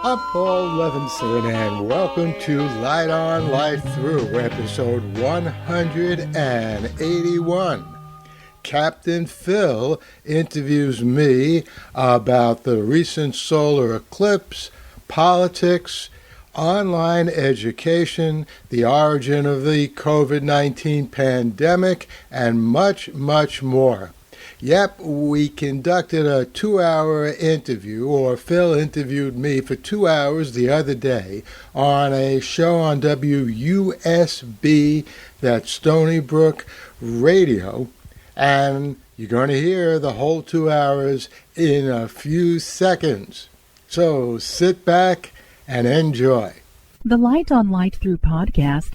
I'm Paul Levinson, and welcome to Light On, Light Through, episode 181. Captain Phil interviews me about the recent solar eclipse, politics, online education, the origin of the COVID-19 pandemic, and much, much more. Yep, we conducted a 2-hour interview, or Phil interviewed me for 2 hours the other day on a show on WUSB, that's Stony Brook Radio, and you're going to hear the whole 2 hours in a few seconds. So sit back and enjoy. The Light on Light Through podcast.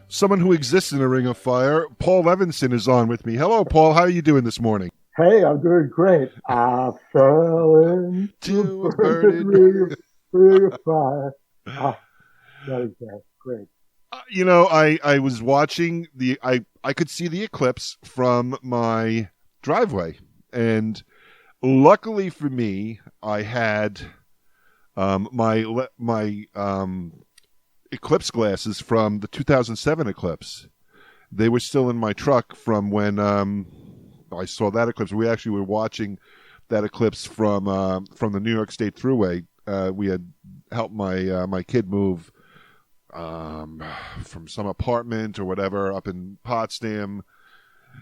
Someone who exists in a ring of fire, Paul Levinson, is on with me. Hello, Paul. How are you doing this morning? Hey, I'm doing great. I fell into a burning ring of fire. That is great. I was watching I could see the eclipse from my driveway, and luckily for me, I had my eclipse glasses from the 2007 eclipse. They were still in my truck from when I saw that eclipse. We actually were watching that eclipse from the New York State Thruway. We had helped my kid move from some apartment or whatever up in Potsdam.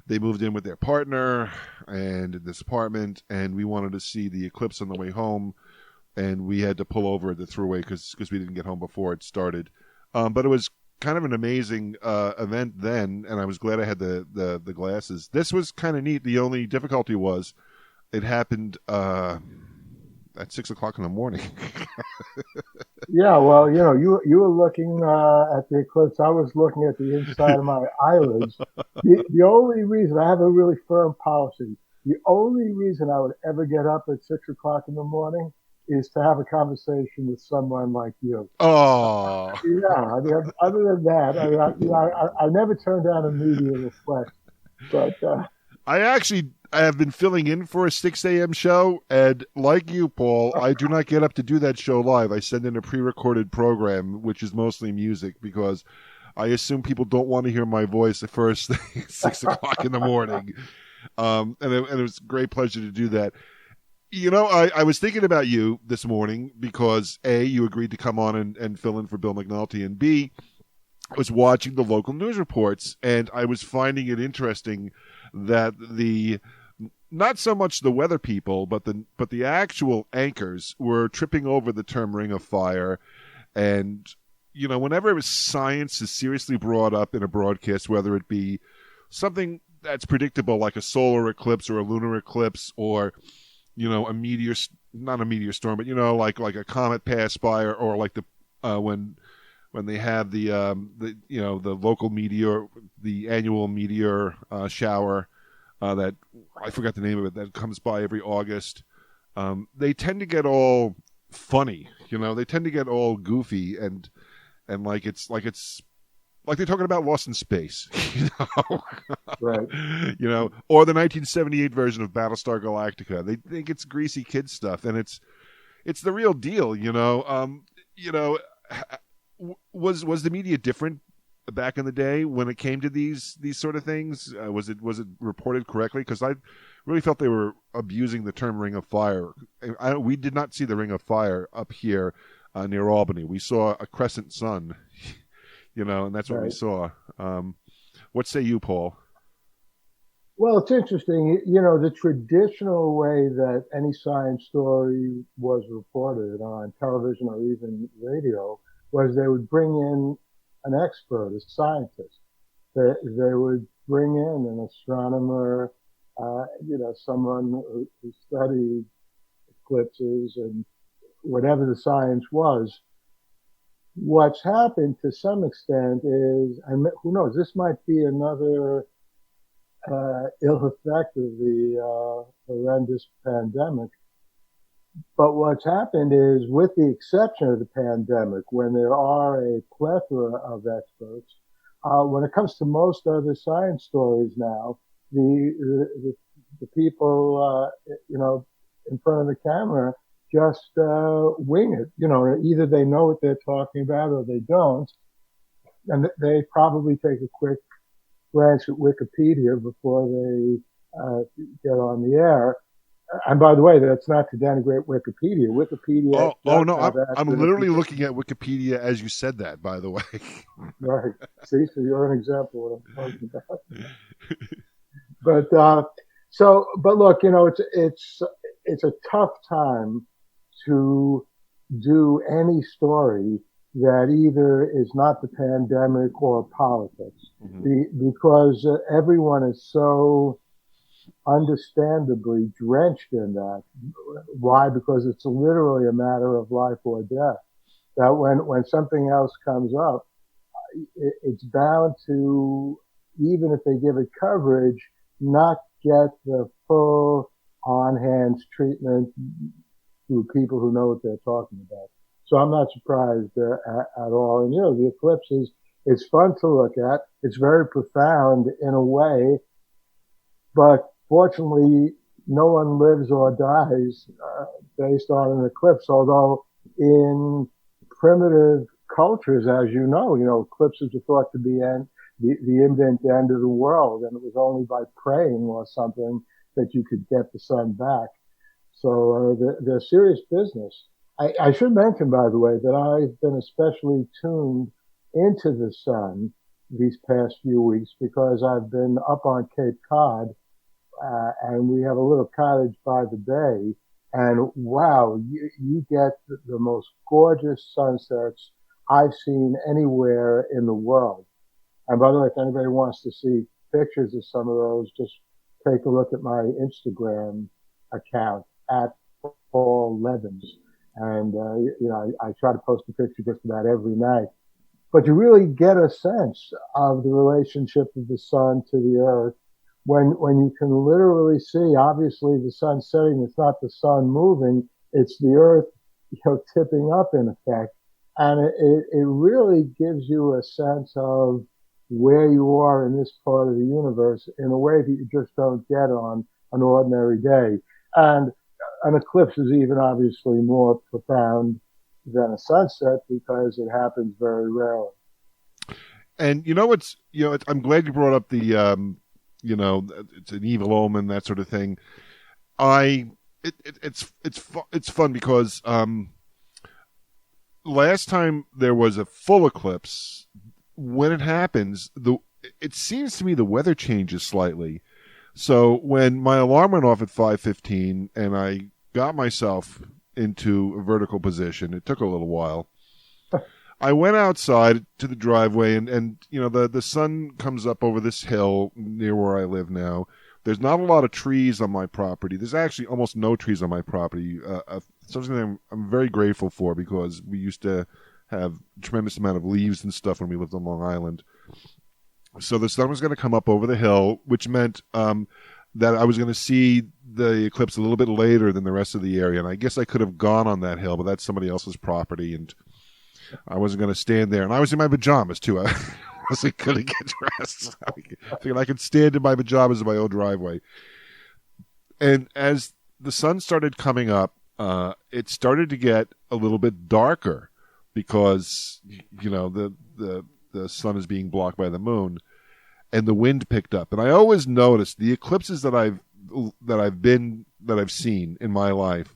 They moved in with their partner and in this apartment, and we wanted to see the eclipse on the way home. And we had to pull over at the Thruway because we didn't get home before it started. But it was kind of an amazing event then, and I was glad I had the glasses. This was kind of neat. The only difficulty was it happened at 6 o'clock in the morning. Yeah, well, you were looking at the eclipse. I was looking at the inside of my eyelids. The only reason, I have a really firm policy, the only reason I would ever get up at 6 o'clock in the morning is to have a conversation with someone like you. Oh. Yeah, I mean, other than that, I never turn down a media request. But I have been filling in for a 6 a.m. show, and like you, Paul, I do not get up to do that show live. I send in a pre-recorded program, which is mostly music, because I assume people don't want to hear my voice at first thing at 6 o'clock in the morning. And it was a great pleasure to do that. I was thinking about you this morning because, A, you agreed to come on and fill in for Bill McNulty, and B, I was watching the local news reports, and I was finding it interesting that not so much the weather people, but the actual anchors were tripping over the term ring of fire. And, whenever science is seriously brought up in a broadcast, whether it be something that's predictable like a solar eclipse or a lunar eclipse, or a meteor, not a meteor storm, but like a comet pass by, or like the when they have the local meteor, the annual meteor shower that I forgot the name of it, that comes by every August. They tend to get all funny, they tend to get all goofy and like it's like they're talking about Lost in Space, Right. Or the 1978 version of Battlestar Galactica. They think it's greasy kid stuff, and it's the real deal. Was the media different back in the day when it came to these sort of things? Was it reported correctly? Because I really felt they were abusing the term Ring of Fire. We did not see the Ring of Fire up here near Albany. We saw a crescent sun. And that's what we saw. What say you, Paul? Well, it's interesting. The traditional way that any science story was reported on television or even radio was they would bring in an expert, a scientist. They would bring in an astronomer, someone who studied eclipses and whatever the science was. What's happened to some extent is, and who knows, this might be another ill effect of the horrendous pandemic. But what's happened is, with the exception of the pandemic, when there are a plethora of experts, when it comes to most other science stories now, the people, in front of the camera just wing it. Either they know what they're talking about or they don't, and they probably take a quick glance at Wikipedia before they get on the air. And by the way, that's not to denigrate Wikipedia. Wikipedia Oh does no, have I'm accurate literally information. looking at Wikipedia as you said that. By the way. Right. See, so you're an example of what I'm talking about. But but look, it's a tough time to do any story that either is not the pandemic or politics, because everyone is so understandably drenched in that. Why? Because it's literally a matter of life or death. That when something else comes up, it's bound to, even if they give it coverage, not get the full on hands treatment through people who know what they're talking about. So I'm not surprised at all. And the eclipse it's fun to look at. It's very profound in a way, but fortunately, no one lives or dies based on an eclipse. Although in primitive cultures, as eclipses are thought to be the imminent end of the world, and it was only by praying or something that you could get the sun back. So they're serious business. I should mention, by the way, that I've been especially tuned into the sun these past few weeks because I've been up on Cape Cod, and we have a little cottage by the bay. And wow, you get the most gorgeous sunsets I've seen anywhere in the world. And by the way, if anybody wants to see pictures of some of those, just take a look at my Instagram account at Paul Levins. And, I try to post a picture just about every night. But you really get a sense of the relationship of the sun to the earth when you can literally see, obviously, the sun setting. It's not the sun moving, it's the earth, tipping up in effect. And it really gives you a sense of where you are in this part of the universe in a way that you just don't get on an ordinary day. And an eclipse is even obviously more profound than a sunset because it happens very rarely. And I'm glad you brought up the it's an evil omen, that sort of thing. It's fun because last time there was a full eclipse, when it happens, it seems to me the weather changes slightly. So when my alarm went off at 5:15 and I got myself into a vertical position, it took a little while. I went outside to the driveway, and the sun comes up over this hill near where I live now. There's not a lot of trees on my property. There's actually almost no trees on my property. Something I'm very grateful for because we used to have a tremendous amount of leaves and stuff when we lived on Long Island. So the sun was going to come up over the hill, which meant that I was going to see the eclipse a little bit later than the rest of the area. And I guess I could have gone on that hill, but that's somebody else's property, and I wasn't going to stand there. And I was in my pajamas, too. I wasn't going to get dressed. I figured I could stand in my pajamas in my own driveway. And as the sun started coming up, it started to get a little bit darker because, the sun is being blocked by the moon, and the wind picked up. And I always noticed the eclipses that I've seen in my life,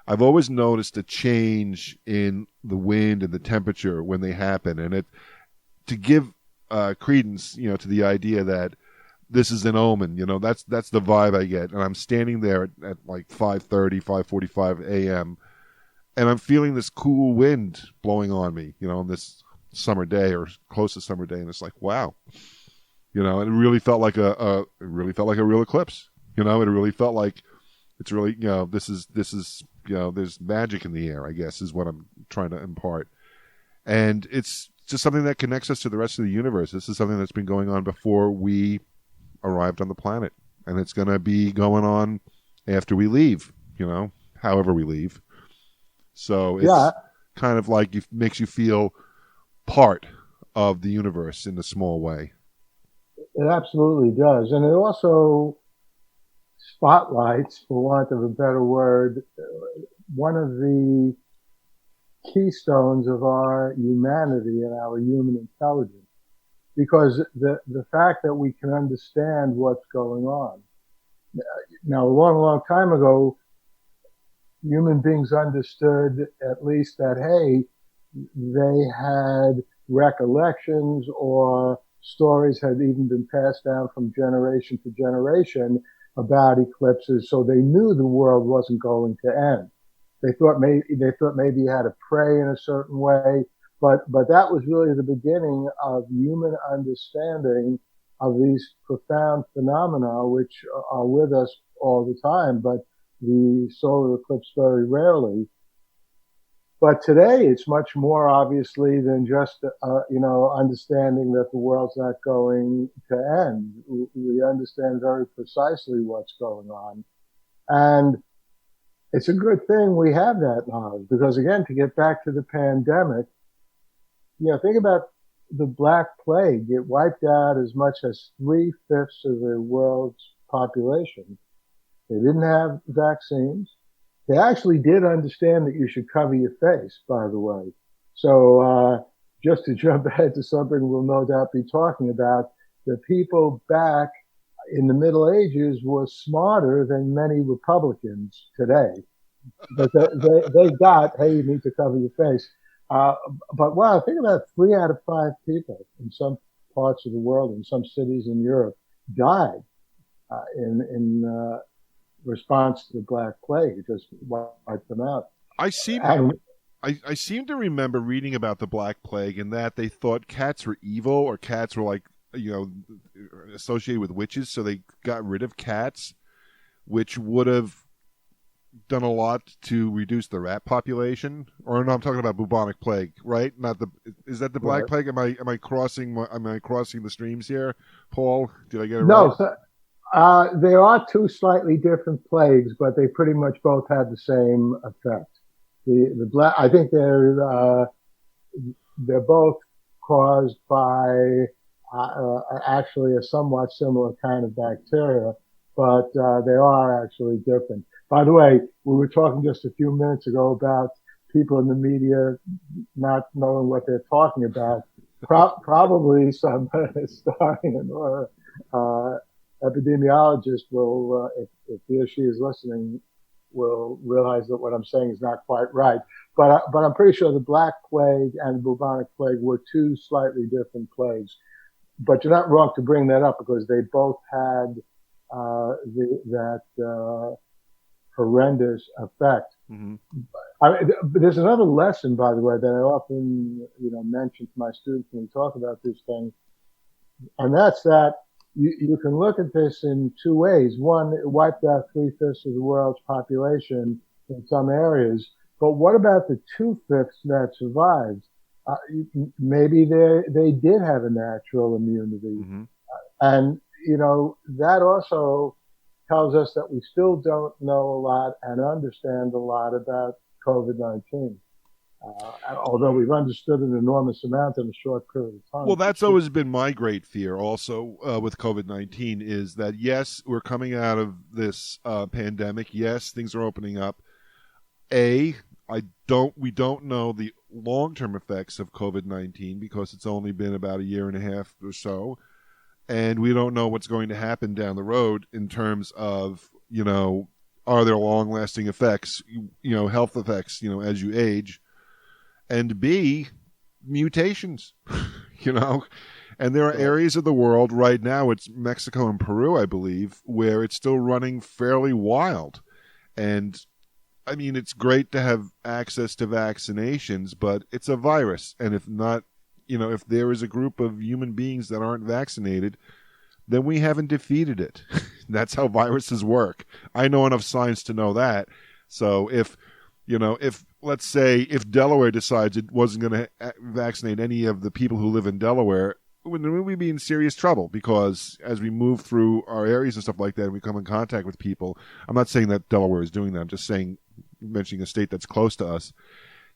I've always noticed a change in the wind and the temperature when they happen, and to give credence, to the idea that this is an omen. That's the vibe I get. And I'm standing there at like 5:30, 5:45 a.m., and I'm feeling this cool wind blowing on me, on this summer day or close to summer day, and it's like, wow, and it really felt like a real eclipse. It really felt like it's really, this is there's magic in the air, I guess, is what I'm trying to impart. And it's just something that connects us to the rest of the universe. This is something that's been going on before we arrived on the planet, and it's going to be going on after we leave, however we leave. So it's kind of like it makes you feel part of the universe in a small way. It absolutely does. And it also spotlights, for want of a better word, one of the keystones of our humanity and our human intelligence, because the fact that we can understand what's going on. Now, a long, long time ago, human beings understood at least that, hey, they had recollections or stories had even been passed down from generation to generation about eclipses, so they knew the world wasn't going to end. They thought maybe you had to pray in a certain way, but that was really the beginning of human understanding of these profound phenomena, which are with us all the time, but the solar eclipse very rarely. But today it's much more obviously than just, understanding that the world's not going to end. We understand very precisely what's going on. And it's a good thing we have that knowledge because, again, to get back to the pandemic, think about the Black Plague. It wiped out as much as 3/5 of the world's population. They didn't have vaccines. They actually did understand that you should cover your face, by the way. So just to jump ahead to something we'll no doubt be talking about, the people back in the Middle Ages were smarter than many Republicans today. But they got, hey, you need to cover your face. But wow, think about 3 out of 5 people in some parts of the world, in some cities in Europe, died in response to the Black Plague. It just wiped them out. I seem to remember reading about the Black Plague and that they thought cats were evil or cats were associated with witches, so they got rid of cats, which would have done a lot to reduce the rat population. Or no, I'm talking about bubonic plague, right? Is that the Black Plague? Am I crossing the streams here, Paul? Did I get it right? No, there are 2 slightly different plagues, but they pretty much both had the same effect. The black, I think they're both caused by actually a somewhat similar kind of bacteria, but they are actually different. By the way, we were talking just a few minutes ago about people in the media not knowing what they're talking about. Probably some historian or epidemiologist will, if he or she is listening, will realize that what I'm saying is not quite right. But I'm pretty sure the Black Plague and the bubonic plague were 2 slightly different plagues. But you're not wrong to bring that up because they both had that horrendous effect. Mm-hmm. There's another lesson, by the way, that I often mention to my students when we talk about this thing, and that's that you can look at this in 2 ways. One, it wiped out 3/5 of the world's population in some areas, but what about the 2/5 that survived? Maybe they did have a natural immunity, mm-hmm. And that also tells us that we still don't know a lot and understand a lot about COVID-19. Although we've understood an enormous amount in a short period of time. Well, that's always been my great fear also with COVID-19 is that, yes, we're coming out of this pandemic. Yes, things are opening up. We don't know the long-term effects of COVID-19 because it's only been about a year and a half or so. And we don't know what's going to happen down the road in terms of, are there long-lasting effects, health effects, as you age. And B, mutations, And there are areas of the world right now, it's Mexico and Peru, I believe, where it's still running fairly wild. And I mean, it's great to have access to vaccinations, but it's a virus. And if not, if there is a group of human beings that aren't vaccinated, then we haven't defeated it. That's how viruses work. I know enough science to know that. So if let's say if Delaware decides it wasn't going to vaccinate any of the people who live in Delaware, we'd be in serious trouble because as we move through our areas and stuff like that and we come in contact with people, I'm not saying that Delaware is doing that. I'm just mentioning a state that's close to us.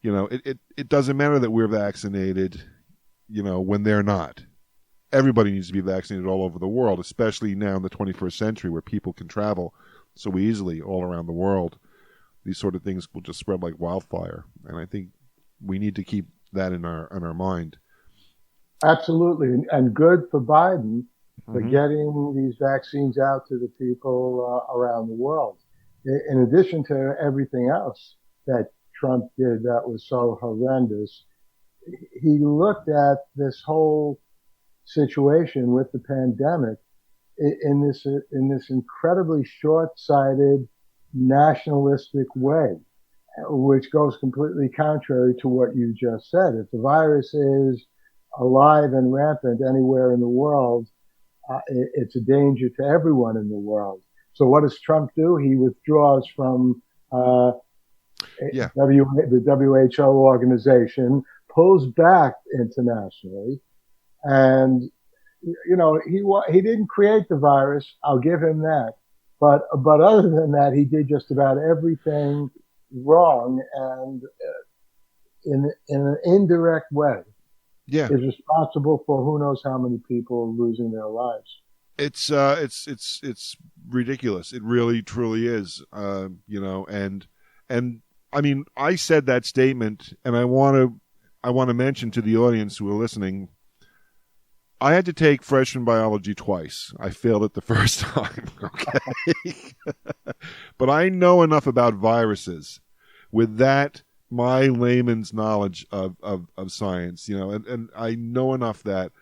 It doesn't matter that we're vaccinated, when they're not. Everybody needs to be vaccinated all over the world, especially now in the 21st century where people can travel so easily all around the world. these sort of things will just spread like wildfire. And I think we need to keep that in our mind. Absolutely. And good for Biden for Mm-hmm. getting these vaccines out to the people around the world. In addition to everything else that Trump did that was so horrendous, he looked at this whole situation with the pandemic in this incredibly short-sighted, nationalistic way, which goes completely contrary to what you just said. If the virus is alive and rampant anywhere in the world, it's a danger to everyone in the world. So what does Trump do? He withdraws from the WHO organization, pulls back internationally, and he didn't create the virus. I'll give him that. But other than that, he did just about everything wrong, and in an indirect way, is responsible for who knows how many people losing their lives. It's ridiculous. It really truly is. And I mean, I said that statement, and I want to mention to the audience who are listening, I had to take freshman biology twice. I failed it the first time. Okay, but I know enough about viruses. With that, my layman's knowledge of science, and I know enough that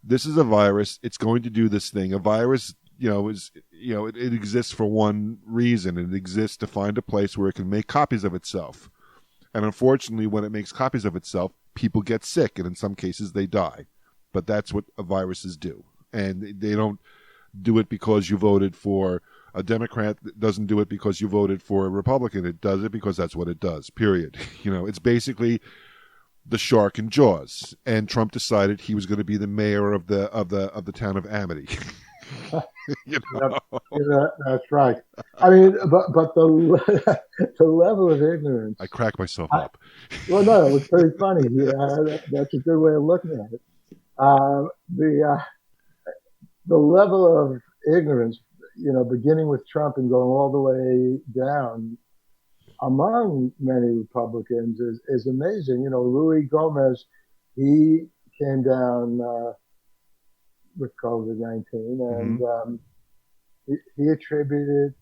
this is a virus. It's going to do this thing. A virus, it exists for one reason. It exists to find a place where it can make copies of itself. And unfortunately, when it makes copies of itself, people get sick, and in some cases, they die. But that's what viruses do. And they don't do it because you voted for a Democrat. It doesn't do it because you voted for a Republican. It does it because that's what it does, period. It's basically the shark in Jaws. And Trump decided he was going to be the mayor of the town of Amity. Yep, that's right. I mean, but the level of ignorance. I crack myself up. Well, no, it was very funny. Yeah, that's a good way of looking at it. The level of ignorance, beginning with Trump and going all the way down among many Republicans is amazing. Louis Gomez, he came down with COVID-19, and he attributed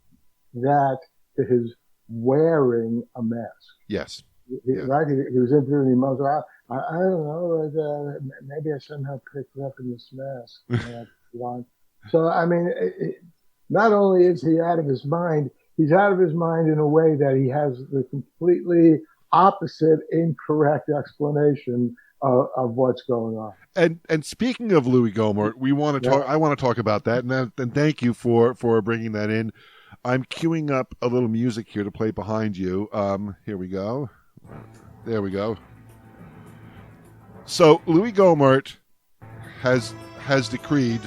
that to his wearing a mask. Yes. Right? He was interviewing him. I don't know. Maybe I somehow picked it up in this mask. So, I mean, not only is he out of his mind, he's out of his mind in a way that he has the completely opposite, incorrect explanation of what's going on. And speaking of Louis Gohmert, I want to talk about that, and thank you for bringing that in. I'm queuing up a little music here to play behind you. Here we go. There we go. So Louis Gohmert has decreed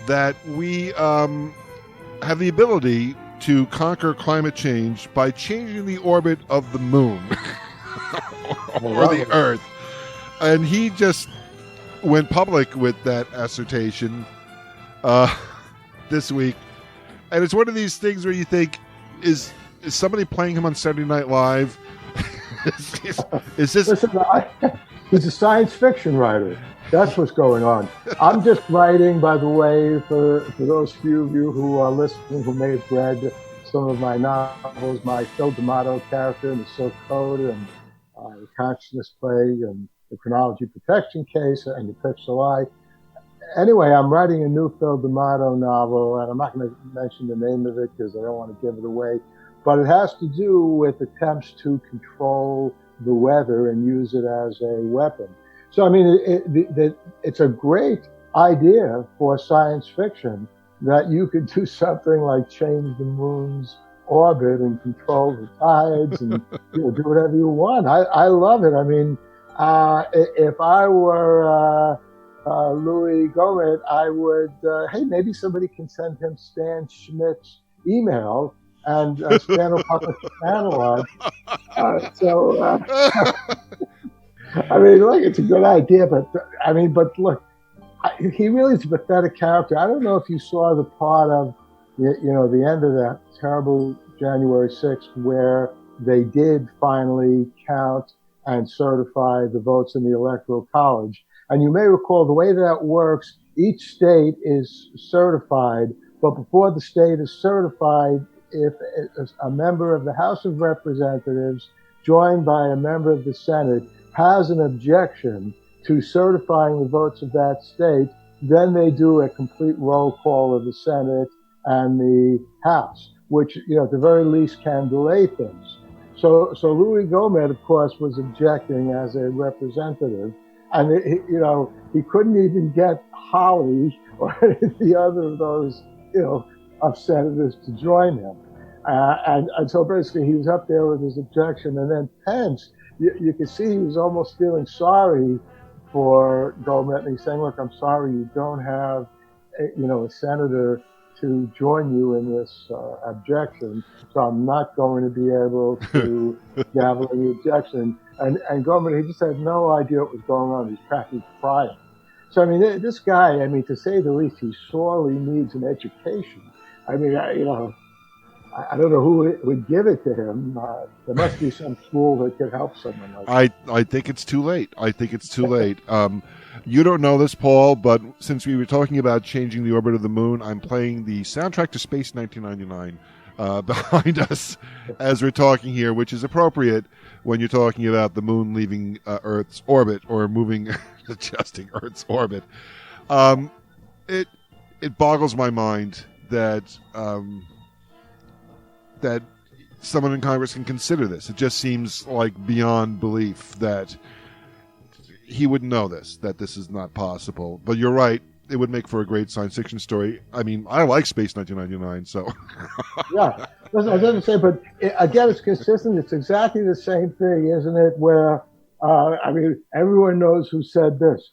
that we have the ability to conquer climate change by changing the orbit of the moon or the Earth. And he just went public with that assertion this week. And it's one of these things where you think, is somebody playing him on Saturday Night Live? is this... Listen, he's a science fiction writer. That's what's going on. I'm just writing, by the way, for those few of you who are listening who may have read some of my novels, my Phil D'Amato character in The Silk Code and The Consciousness Plague and The Chronology Protection Case and The Pixel Eye. Anyway, I'm writing a new Phil D'Amato novel, and I'm not going to mention the name of it because I don't want to give it away. But it has to do with attempts to control the weather and use it as a weapon. So, I mean, it's a great idea for science fiction that you could do something like change the moon's orbit and control the tides and do whatever you want. I love it. I mean, if I were Louis Gohmert, I would, hey, maybe somebody can send him Stan Schmidt's email and Stan will publish an analog. I mean, look, it's a good idea, but look, he really is a pathetic character. I don't know if you saw the part of, the end of that terrible January 6th, where they did finally count and certify the votes in the Electoral College. And you may recall the way that works, each state is certified, but before the state is certified, if a member of the House of Representatives, joined by a member of the Senate, has an objection to certifying the votes of that state, then they do a complete roll call of the Senate and the House, which, at the very least can delay things. So Louis Gohmert, of course, was objecting as a representative, and he couldn't even get Holly or any of the other of those, of senators to join him. And so basically he was up there with his objection, and then Pence, you could see he was almost feeling sorry for Gohmert, and he's saying, look, I'm sorry you don't have, a senator to join you in this objection, so I'm not going to be able to gavel the objection. And Gohmert, he just had no idea what was going on. He's practically crying. So, this guy, to say the least, he sorely needs an education. I don't know who would give it to him. There must be some school that could help someone like that. I think it's too late. You don't know this, Paul, but since we were talking about changing the orbit of the moon, I'm playing the soundtrack to Space 1999 behind us as we're talking here, which is appropriate when you're talking about the moon leaving Earth's orbit or moving, adjusting Earth's orbit. It boggles my mind that that someone in Congress can consider this. It just seems like beyond belief that he wouldn't know this, that this is not possible. But you're right. It would make for a great science fiction story. I like Space 1999, so. Yeah, I was going to say, but again, it's consistent. It's exactly the same thing, isn't it? Where, everyone knows who said this.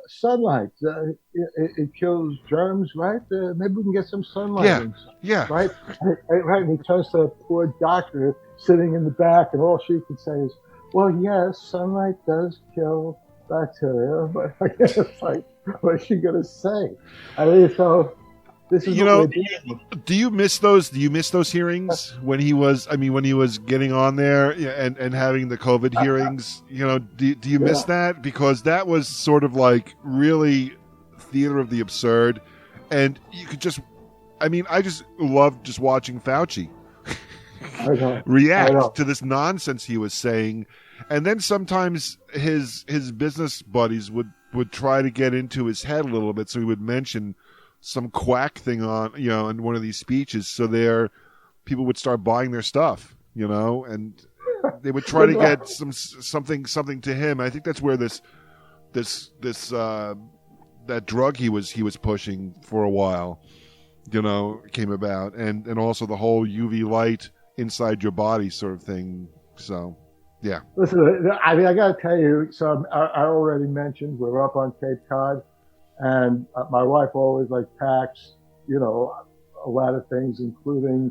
Sunlight, it kills germs, right? Maybe we can get some sunlight. Yeah. Right? Right. And he turns to a poor doctor sitting in the back, and all she could say is, well, yes, sunlight does kill bacteria, but I guess what is she going to say? So this is do you miss those? Do you miss those hearings when he was getting on there and having the COVID hearings? Do you miss that? Because that was sort of like really theater of the absurd, and you could just, I just loved just watching Fauci react to this nonsense he was saying, and then sometimes his business buddies would try to get into his head a little bit, so he would mention some quack thing on, in one of these speeches, so people would start buying their stuff, and they would try to get something to him. I think that's where this that drug he was pushing for a while, came about, and also the whole UV light inside your body sort of thing. So, yeah. Listen, I got to tell you, so I already mentioned we're up on Cape Cod. And my wife always packs, a lot of things, including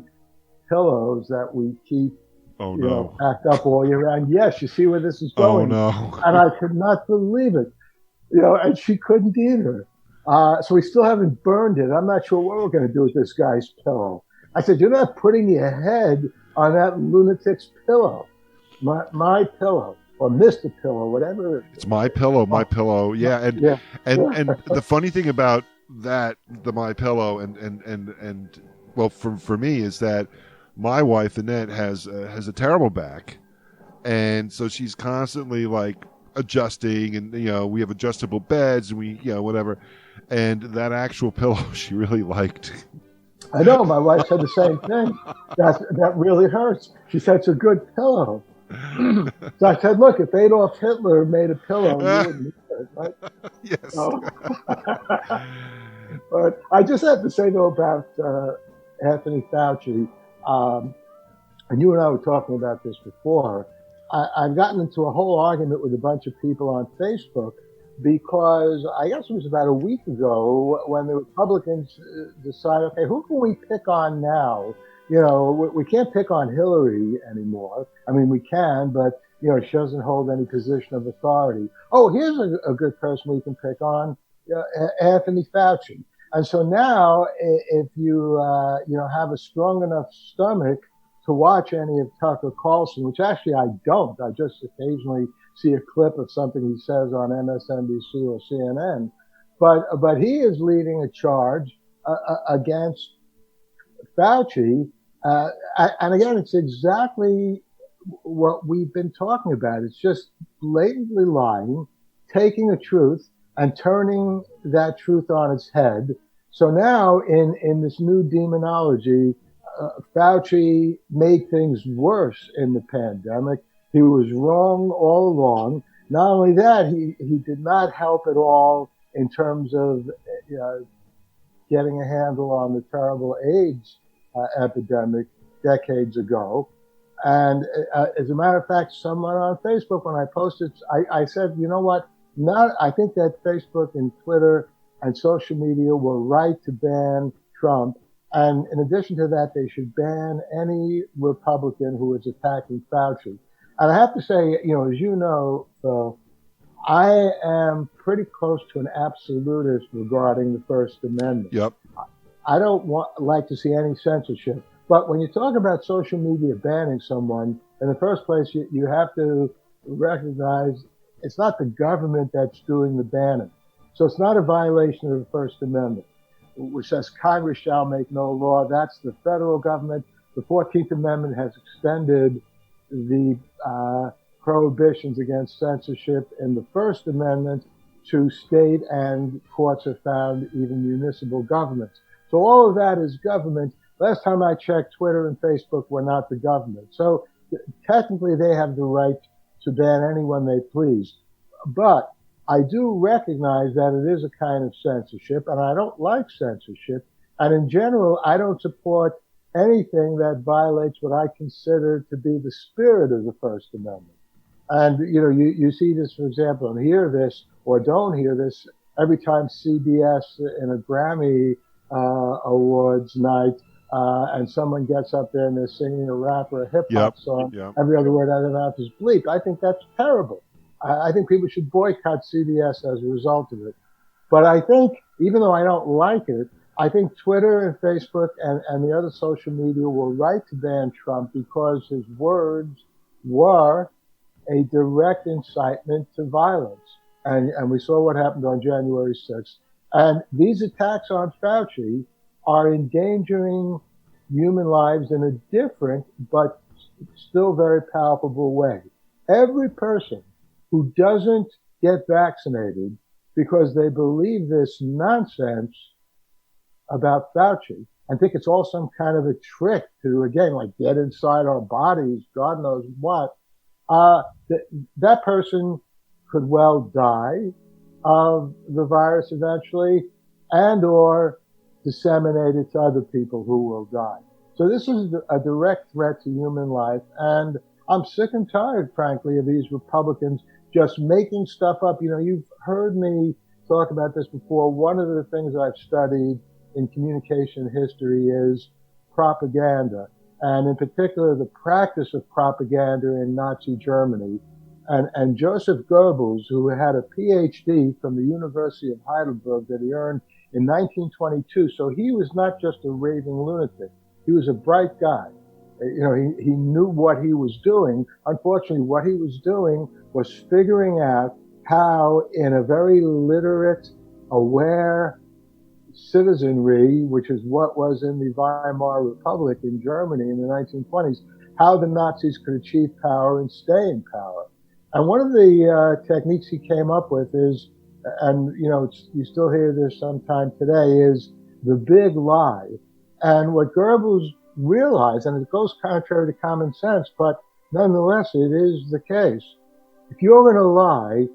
pillows that we keep, packed up all year round. Yes, you see where this is going. Oh, no. And I could not believe it, and she couldn't either. So we still haven't burned it. I'm not sure what we're going to do with this guy's pillow. I said, you're not putting your head on that lunatic's pillow. My pillow. Or Mr. Pillow, whatever. It's my pillow, yeah. And the funny thing about that, the My Pillow, and well, for me is that my wife Annette has a terrible back, and so she's constantly adjusting, and we have adjustable beds, and we whatever, and that actual pillow she really liked. I know, my wife said the same thing. That really hurts. She said it's a good pillow. So I said, look, if Adolf Hitler made a pillow, you wouldn't need it, right? Yes. But I just have to say, though, about Anthony Fauci, and you and I were talking about this before, I've gotten into a whole argument with a bunch of people on Facebook because I guess it was about a week ago when the Republicans decided, okay, who can we pick on now? We can't pick on Hillary anymore. We can, but, she doesn't hold any position of authority. Oh, here's a good person we can pick on, Anthony Fauci. And so now, if you have a strong enough stomach to watch any of Tucker Carlson, which actually I don't, I just occasionally see a clip of something he says on MSNBC or CNN, but he is leading a charge against Fauci, and again, it's exactly what we've been talking about. It's just blatantly lying, taking a truth and turning that truth on its head. So now in this new demonology, Fauci made things worse in the pandemic. He was wrong all along. Not only that, he did not help at all in terms of getting a handle on the terrible AIDS epidemic decades ago. And as a matter of fact, someone on Facebook, when I posted, I said, you know what? I think that Facebook and Twitter and social media were right to ban Trump. And in addition to that, they should ban any Republican who is attacking Fauci. And I have to say, as you know, Phil, I am pretty close to an absolutist regarding the First Amendment. Yep. I don't like to see any censorship. But when you talk about social media banning someone, in the first place, you have to recognize it's not the government that's doing the banning. So it's not a violation of the First Amendment, which says Congress shall make no law. That's the federal government. The 14th Amendment has extended the prohibitions against censorship in the First Amendment to state, and courts have found, even municipal governments. So all of that is government. Last time I checked, Twitter and Facebook were not the government. So technically they have the right to ban anyone they please. But I do recognize that it is a kind of censorship, and I don't like censorship. And in general, I don't support anything that violates what I consider to be the spirit of the First Amendment. And, you see this, for example, and hear this or don't hear this every time CBS in a Grammy awards night, and someone gets up there and they're singing a rap or a hip hop song. Yep. Every other word out of their mouth is bleep. I think that's terrible. I think people should boycott CBS as a result of it. But I think, even though I don't like it, I think Twitter and Facebook and the other social media were right to ban Trump because his words were a direct incitement to violence. And we saw what happened on January 6th. And these attacks on Fauci are endangering human lives in a different but still very palpable way. Every person who doesn't get vaccinated because they believe this nonsense about Fauci and think it's all some kind of a trick to, again, like get inside our bodies, God knows what, that person could well die of the virus eventually and or disseminate it to other people who will die. So this is a direct threat to human life. And I'm sick and tired, frankly, of these Republicans just making stuff up. You've heard me talk about this before. One of the things I've studied in communication history is propaganda, and in particular, the practice of propaganda in Nazi Germany. And Joseph Goebbels, who had a PhD from the University of Heidelberg that he earned in 1922. So he was not just a raving lunatic. He was a bright guy. He knew what he was doing. Unfortunately, what he was doing was figuring out how, in a very literate, aware citizenry, which is what was in the Weimar Republic in Germany in the 1920s, how the Nazis could achieve power and stay in power. And one of the techniques he came up with is, and you still hear this sometime today, is the big lie. And what Goebbels realized, and it goes contrary to common sense, but nonetheless it is the case. If you're going to lie,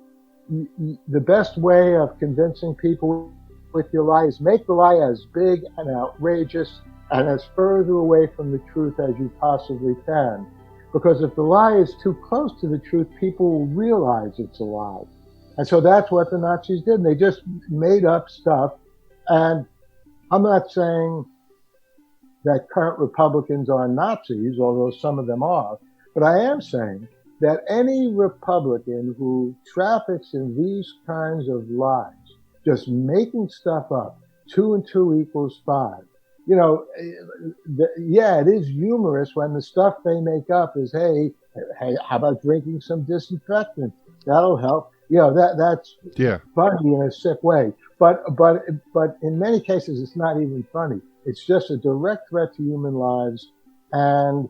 the best way of convincing people with your lie is make the lie as big and outrageous and as further away from the truth as you possibly can. Because if the lie is too close to the truth, people will realize it's a lie. And so that's what the Nazis did. They just made up stuff. And I'm not saying that current Republicans are Nazis, although some of them are, but I am saying that any Republican who traffics in these kinds of lies, just making stuff up 2 and 2 equals 5. You know, yeah, it is humorous when the stuff they make up is, hey, how about drinking some disinfectant? That'll help. You know, that's funny in a sick way. But in many cases, it's not even funny. It's just a direct threat to human lives, and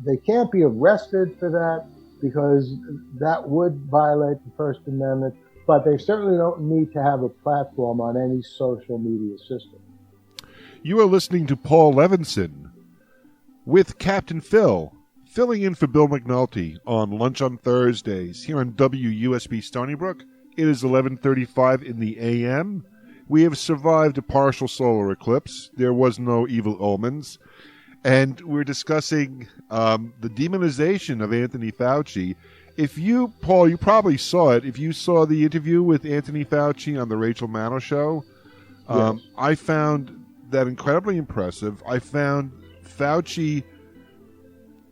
they can't be arrested for that because that would violate the First Amendment. But they certainly don't need to have a platform on any social media system. You are listening to Paul Levinson with Captain Phil, filling in for Bill McNulty on Lunch on Thursdays here on WUSB Stony Brook. It is 11:35 in the a.m. We have survived a partial solar eclipse. There was no evil omens. And we're discussing the demonization of Anthony Fauci. If you, Paul, you probably saw it. If you saw the interview with Anthony Fauci on the Rachel Maddow show, Yes. I found that incredibly impressive. I found Fauci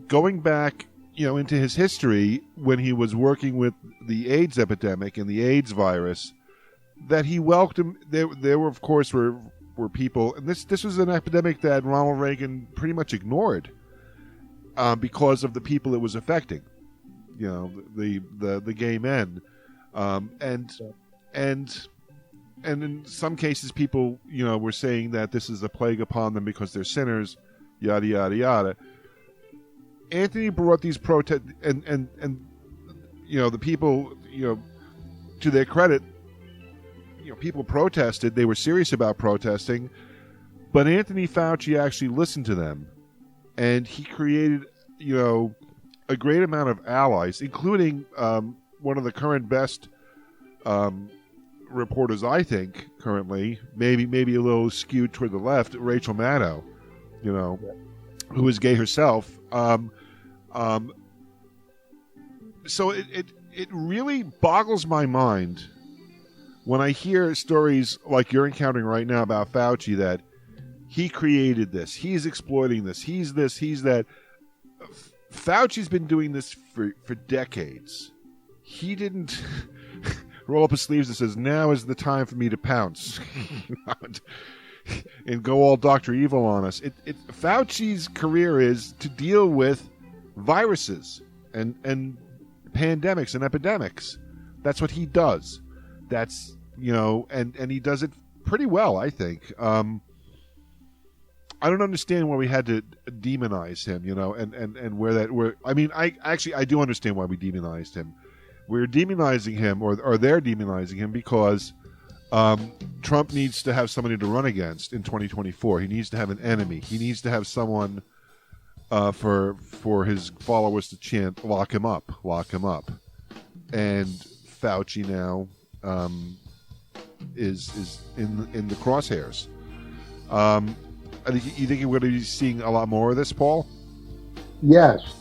going back, into his history when he was working with the AIDS epidemic and the AIDS virus, that he welcomed. There were, of course, were people, and this was an epidemic that Ronald Reagan pretty much ignored because of the people it was affecting. The gay men, and in some cases, people were saying that this is a plague upon them because they're sinners, yada yada yada. Anthony brought these protests, and the people, to their credit, people protested. They were serious about protesting, but Anthony Fauci actually listened to them, and he created, a great amount of allies, including one of the current best reporters, I think, currently, maybe a little skewed toward the left, Rachel Maddow, who is gay herself. So it really boggles my mind when I hear stories like you're encountering right now about Fauci, that he created this, he's exploiting this, he's this, he's that. Fauci's been doing this for decades. He didn't roll up his sleeves and says, now is the time for me to pounce and go all Dr. Evil on us. Fauci's career is to deal with viruses and pandemics and epidemics. That's what he does. That's, and he does it pretty well, I think. I don't understand why we had to demonize him, and I do understand why we demonized him. We're demonizing him, or they're demonizing him because Trump needs to have somebody to run against in 2024. He needs to have an enemy. He needs to have someone for his followers to chant, lock him up. And Fauci now is in the crosshairs. You think we're going to be seeing a lot more of this, Paul? Yes,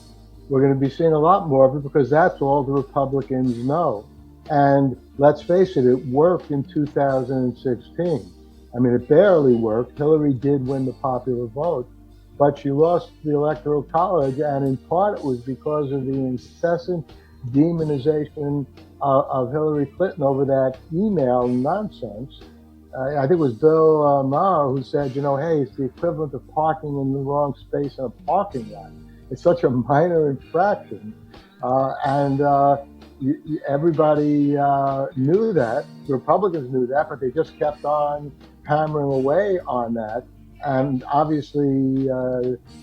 we're going to be seeing a lot more of it because that's all the Republicans know. And let's face it, it worked in 2016. I mean, it barely worked. Hillary did win the popular vote, but she lost the Electoral College, and in part it was because of the incessant demonization of Hillary Clinton over that email nonsense. I think it was Bill Maher who said, hey, it's the equivalent of parking in the wrong space in a parking lot. It's such a minor infraction. And everybody knew that. The Republicans knew that, but they just kept on hammering away on that. And obviously,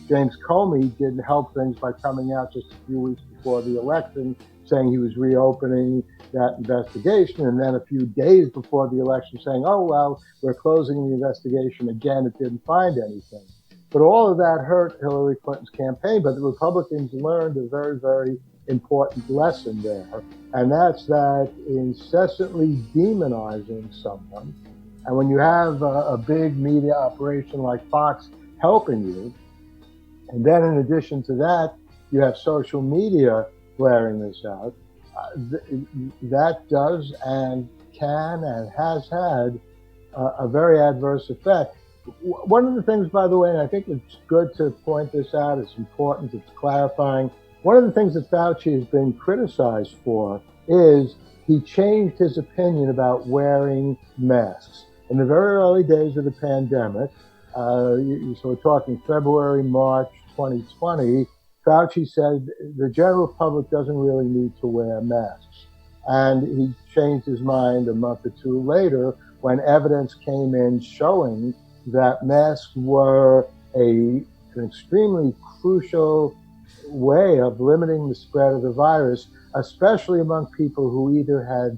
James Comey didn't help things by coming out just a few weeks before the election saying he was reopening that investigation, and then a few days before the election saying, oh, well, we're closing the investigation again. It didn't find anything. But all of that hurt Hillary Clinton's campaign. But the Republicans learned a very, very important lesson there, and that's that incessantly demonizing someone, and when you have a big media operation like Fox helping you, and then in addition to that, you have social media blaring this out, that does and can and has had a very adverse effect. One of the things, by the way, and I think it's good to point this out, it's important, it's clarifying, one of the things that Fauci has been criticized for is he changed his opinion about wearing masks. in the very early days of the pandemic, so we're talking February, March 2020, Fauci said the general public doesn't really need to wear masks. And he changed his mind a month or two later when evidence came in showing that masks were an extremely crucial way of limiting the spread of the virus, especially among people who either had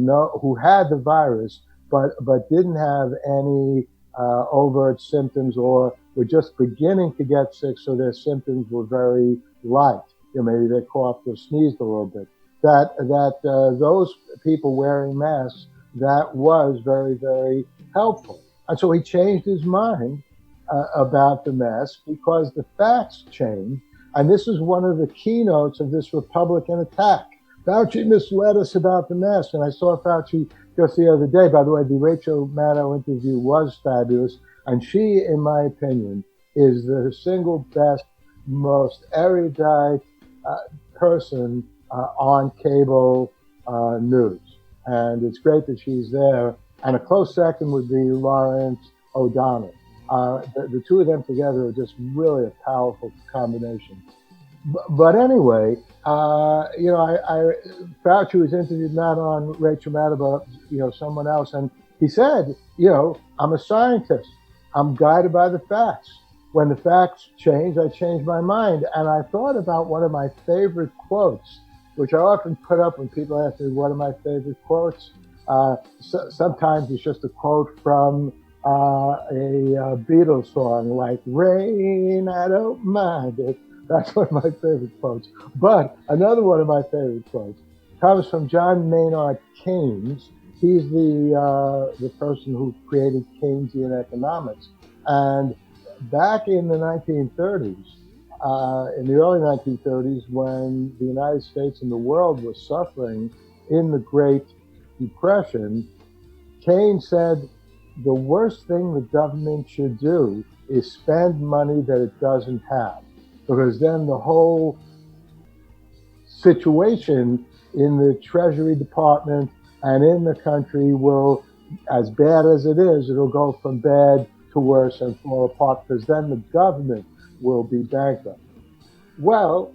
who had the virus but didn't have any overt symptoms, or were just beginning to get sick, so their symptoms were very light. Maybe they coughed or sneezed a little bit. Those people wearing masks, that was very, very helpful. And so he changed his mind about the mask because the facts changed. And this is one of the keynotes of this Republican attack. Fauci misled us about the mask. And I saw Fauci just the other day. By the way, the Rachel Maddow interview was fabulous. And she, in my opinion, is the single best, most erudite person on cable news. And it's great that she's there. And a close second would be Lawrence O'Donnell. The two of them together are just really a powerful combination. But anyway, Fauci was interviewed not on Rachel Maddow, but someone else, and he said, I'm a scientist. I'm guided by the facts. When the facts change, I change my mind. And I thought about one of my favorite quotes, which I often put up when people ask me what are my favorite quotes. Sometimes it's just a quote from a Beatles song like "Rain, I Don't Mind It." That's one of my favorite quotes. But another one of my favorite quotes comes from John Maynard Keynes. He's the person who created Keynesian economics. And back in the 1930s, in the early 1930s, when the United States and the world was suffering in the Great Depression, Keynes said, the worst thing the government should do is spend money that it doesn't have, because then the whole situation in the Treasury Department and in the country will, as bad as it is, it'll go from bad to worse and fall apart, because then the government will be bankrupt. Well,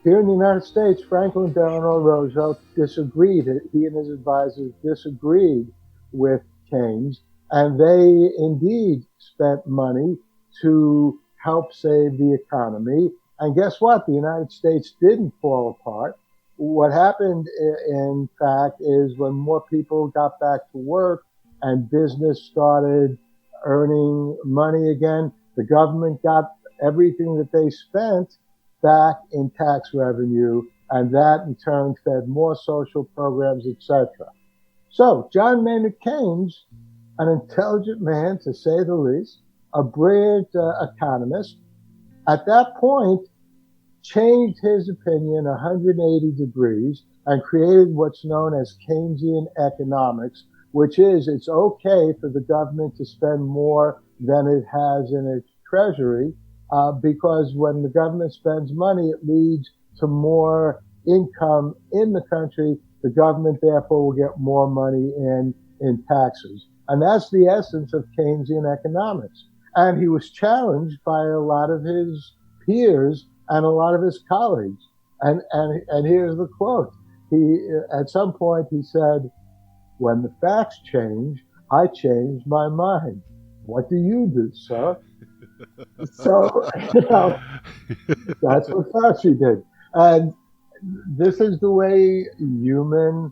here in the United States, Franklin Delano Roosevelt disagreed. He and his advisors disagreed with Keynes, and they indeed spent money to help save the economy. And guess what? The United States didn't fall apart. What happened, in fact, is when more people got back to work and business started earning money again, the government got everything that they spent back in tax revenue, and that in turn fed more social programs, etc. So John Maynard Keynes, an intelligent man to say the least, a brilliant economist, at that point changed his opinion 180 degrees and created what's known as Keynesian economics, which is it's okay for the government to spend more than it has in its treasury, because when the government spends money, it leads to more income in the country. The government, therefore, will get more money in taxes. And that's the essence of Keynesian economics. And he was challenged by a lot of his peers and a lot of his colleagues. And here's the quote. At some point, he said, when the facts change, I change my mind. What do you do, sir? So, that's what Fauci did. And this is the way human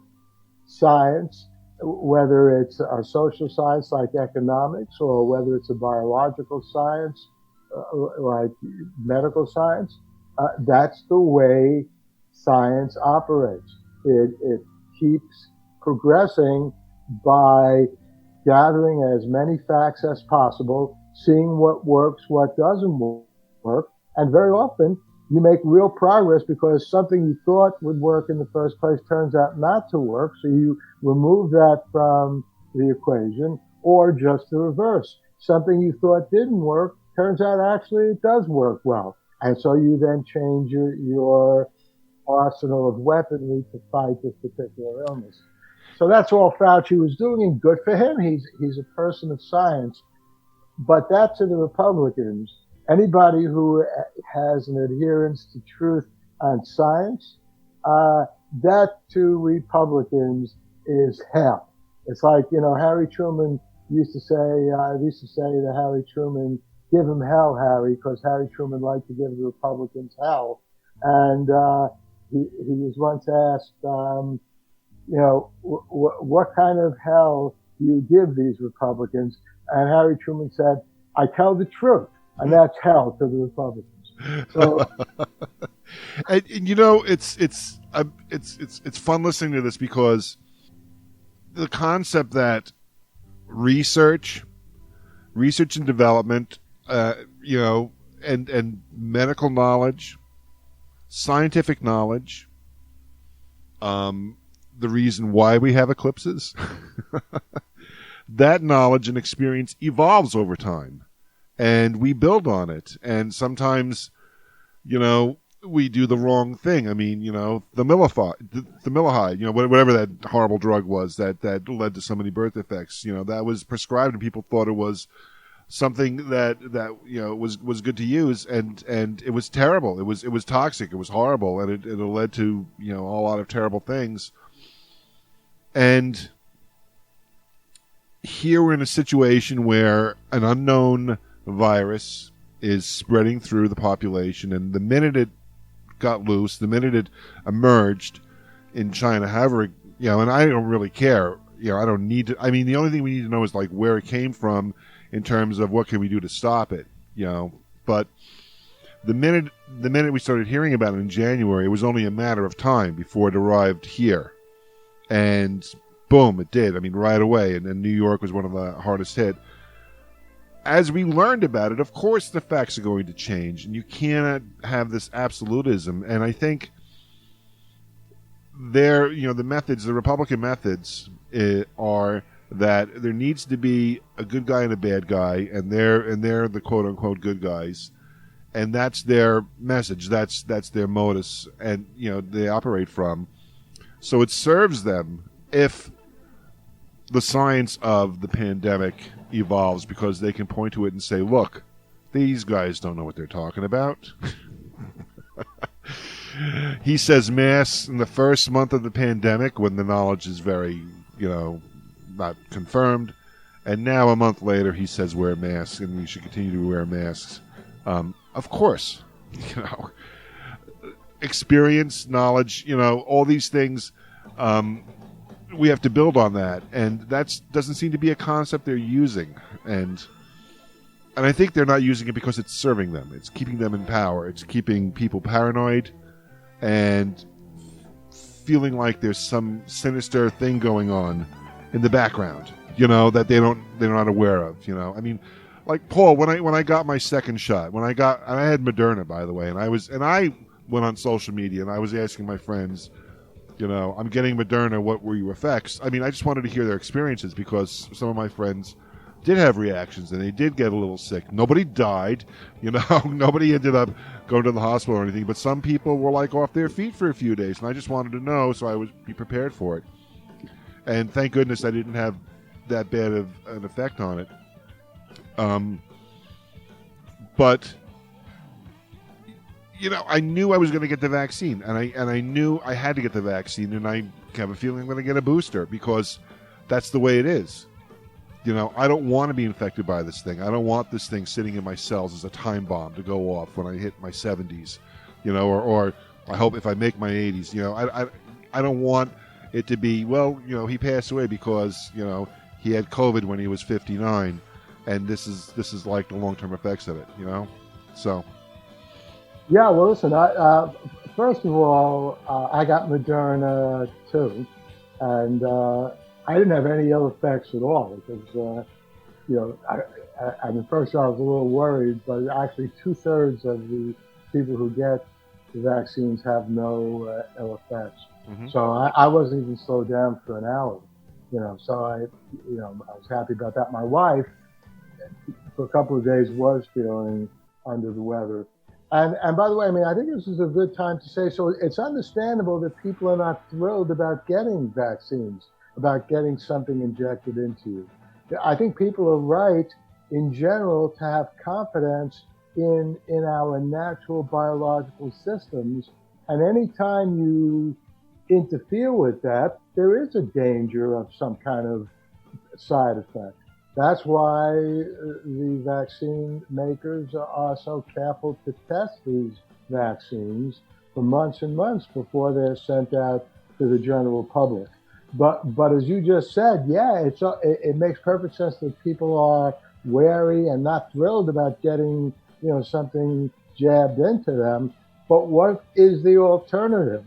science, whether it's a social science like economics or whether it's a biological science like medical science, that's the way science operates. It keeps progressing by gathering as many facts as possible, seeing what works, what doesn't work, and very often you make real progress because something you thought would work in the first place turns out not to work, so you remove that from the equation, or just the reverse. Something you thought didn't work turns out actually it does work well, and so you then change your arsenal of weaponry to fight this particular illness. So that's all Fauci was doing, and good for him. He's a person of science. But that to the Republicans, anybody who has an adherence to truth and science, that to Republicans is hell. It's like, Harry Truman used to say, to Harry Truman, give him hell, Harry, because Harry Truman liked to give the Republicans hell. And he was once asked, what kind of hell do you give these Republicans? And Harry Truman said, I tell the truth, and that's hell to the Republicans. So, and it's fun listening to this, because the concept that research and development, and medical knowledge, scientific knowledge, the reason why we have eclipses, that knowledge and experience evolves over time, and we build on it. And sometimes, we do the wrong thing. I mean, the Milahide, whatever that horrible drug was that led to so many birth defects, that was prescribed and people thought it was something that was good to use, and it was terrible. It was toxic. It was horrible, and it led to a lot of terrible things. And here we're in a situation where an unknown virus is spreading through the population, and the minute it got loose, the minute it emerged in China, however, and I don't really care, I don't need to. I mean, the only thing we need to know is like where it came from in terms of what can we do to stop it, But the minute we started hearing about it in January, it was only a matter of time before it arrived here. And boom, it did. I mean, right away. And New York was one of the hardest hit. As we learned about it, of course, the facts are going to change, and you cannot have this absolutism. And I think the Republican methods are that there needs to be a good guy and a bad guy, and they're the quote unquote good guys, and that's their message. That's their modus, and they operate from. So it serves them if the science of the pandemic evolves, because they can point to it and say, look, these guys don't know what they're talking about. He says masks in the first month of the pandemic when the knowledge is very, not confirmed. And now a month later he says wear masks and we should continue to wear masks. Of course, experience, knowledge, all these things, we have to build on that, and that doesn't seem to be a concept they're using, and I think they're not using it because it's serving them. It's keeping them in power. It's keeping people paranoid and feeling like there's some sinister thing going on in the background, that they're not aware of. I mean, like Paul, when I got my second shot, and I had Moderna, by the way, and I went on social media and I was asking my friends, I'm getting Moderna, what were your effects? I mean, I just wanted to hear their experiences, because some of my friends did have reactions and they did get a little sick. Nobody died, nobody ended up going to the hospital or anything, but some people were like off their feet for a few days, and I just wanted to know so I would be prepared for it. And thank goodness I didn't have that bad of an effect on it. But I knew I was going to get the vaccine, and I knew I had to get the vaccine, and I have a feeling I'm going to get a booster, because that's the way it is. I don't want to be infected by this thing. I don't want this thing sitting in my cells as a time bomb to go off when I hit my 70s, or I hope if I make my 80s. I don't want it to be, he passed away because, he had COVID when he was 59, and this is like the long-term effects of it, So... Yeah, well, listen, first of all, I got Moderna too, and I didn't have any ill effects at all, because, I mean, first I was a little worried, but actually 2/3 of the people who get the vaccines have no ill effects. Mm-hmm. So I wasn't even slowed down for an hour, so I was happy about that. My wife, for a couple of days, was feeling under the weather. And by the way, I mean, I think this is a good time to say, so it's understandable that people are not thrilled about getting vaccines. about getting something injected into you. I think people are right in general to have confidence in our natural biological systems. And anytime you interfere with that, there is a danger of some kind of side effect. That's why the vaccine makers are so careful to test these vaccines for months and months before they're sent out to the general public. But as you just said, yeah, it makes perfect sense that people are wary and not thrilled about getting something jabbed into them. But what is the alternative?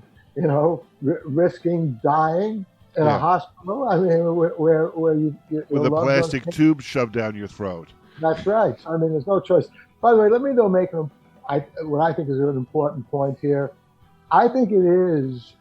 Risking dying in a hospital. I mean, where you with a plastic tube shoved down your throat. That's right. I mean, there's no choice. By the way, let me though make what I think is an important point here. I think it is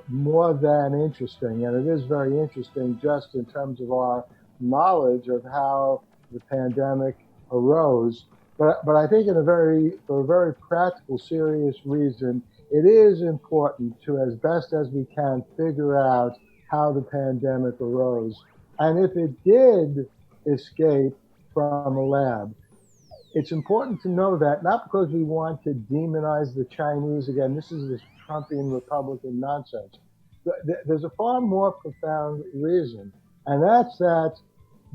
more than interesting, and it is very interesting just in terms of our knowledge of how the pandemic arose. But I think for a very practical, serious reason, it is important to, as best as we can, figure out how the pandemic arose. And if it did escape from a lab, it's important to know that, not because we want to demonize the Chinese. Again, this is this Trumpian Republican nonsense. There's a far more profound reason, and that's that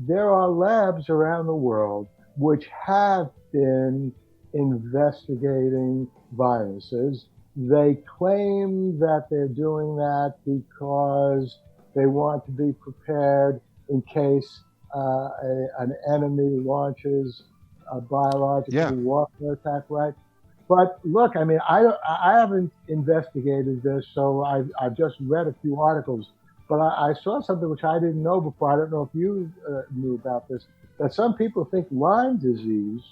there are labs around the world which have been investigating viruses. They claim that they're doing that because they want to be prepared in case an enemy launches a biological warfare attack, right? But look, I mean, I haven't investigated this, so I've just read a few articles. But I saw something which I didn't know before. I don't know if you knew about this, that some people think Lyme disease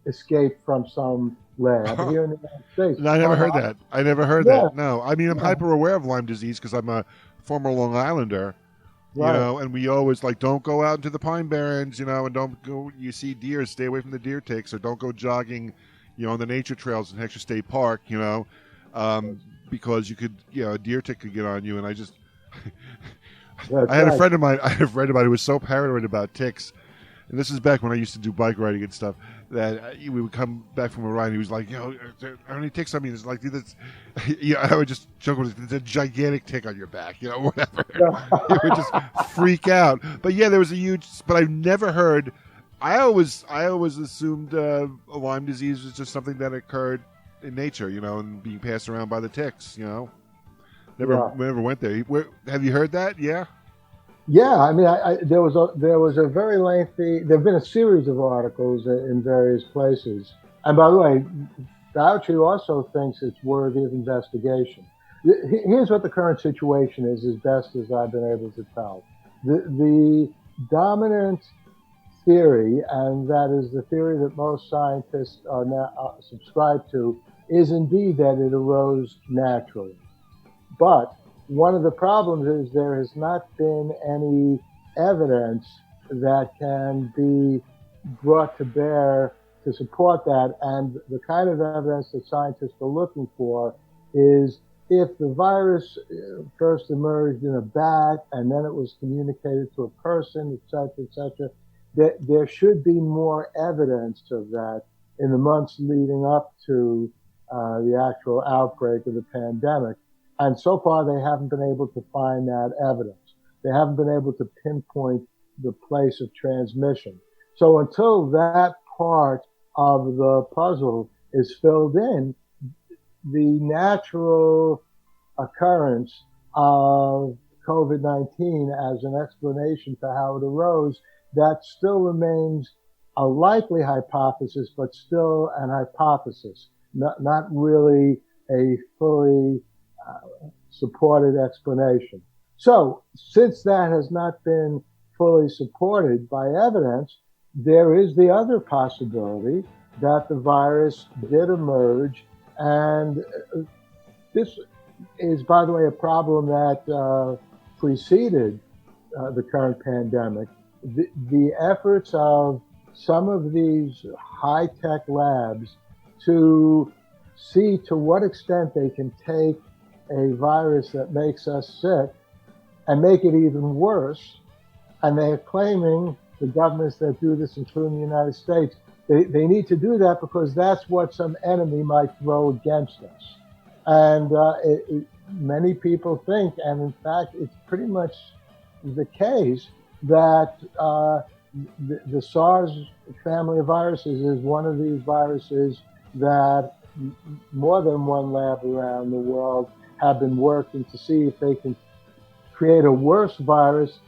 escaped from some lab here in the United States. No, I never heard that. I never heard that. No, I mean, I'm hyper aware of Lyme disease because I'm a former Long Islander. Right. And we always don't go out into the Pine Barrens, and don't go, you see deer, stay away from the deer ticks, or don't go jogging, on the nature trails in Hexter State Park, because you could, a deer tick could get on you. And I just, I had a friend of mine who was so paranoid about ticks. And this is back when I used to do bike riding and stuff, that we would come back from a ride and he was like, are there any ticks on me? It's like, I would just joke with it, there's a gigantic tick on your back, whatever. He would just freak out. But yeah, there was but I've never heard, I always assumed Lyme disease was just something that occurred in nature, and being passed around by the ticks, Never went there. Have you heard that? Yeah. Yeah, I mean, there was a very lengthy. There've been a series of articles in various places, and by the way, Fauci also thinks it's worthy of investigation. Here's what the current situation is, as best as I've been able to tell. The dominant theory, and that is the theory that most scientists are now subscribe to, is indeed that it arose naturally, but one of the problems is there has not been any evidence that can be brought to bear to support that. And the kind of evidence that scientists are looking for is if the virus first emerged in a bat and then it was communicated to a person, et cetera, that there should be more evidence of that in the months leading up to the actual outbreak of the pandemic. And so far, they haven't been able to find that evidence. They haven't been able to pinpoint the place of transmission. So until that part of the puzzle is filled in, the natural occurrence of COVID-19 as an explanation for how it arose, that still remains a likely hypothesis, but still an hypothesis, not really a fully supported explanation. So, since that has not been fully supported by evidence, there is the other possibility that the virus did emerge. And this is, by the way, a problem that preceded the current pandemic. The efforts of some of these high-tech labs to see to what extent they can take a virus that makes us sick and make it even worse. And they're claiming, the governments that do this, including the United States, they need to do that because that's what some enemy might throw against us. And many people think, and in fact, it's pretty much the case, that the SARS family of viruses is one of these viruses that more than one lab around the world have been working to see if they can create a worse virus,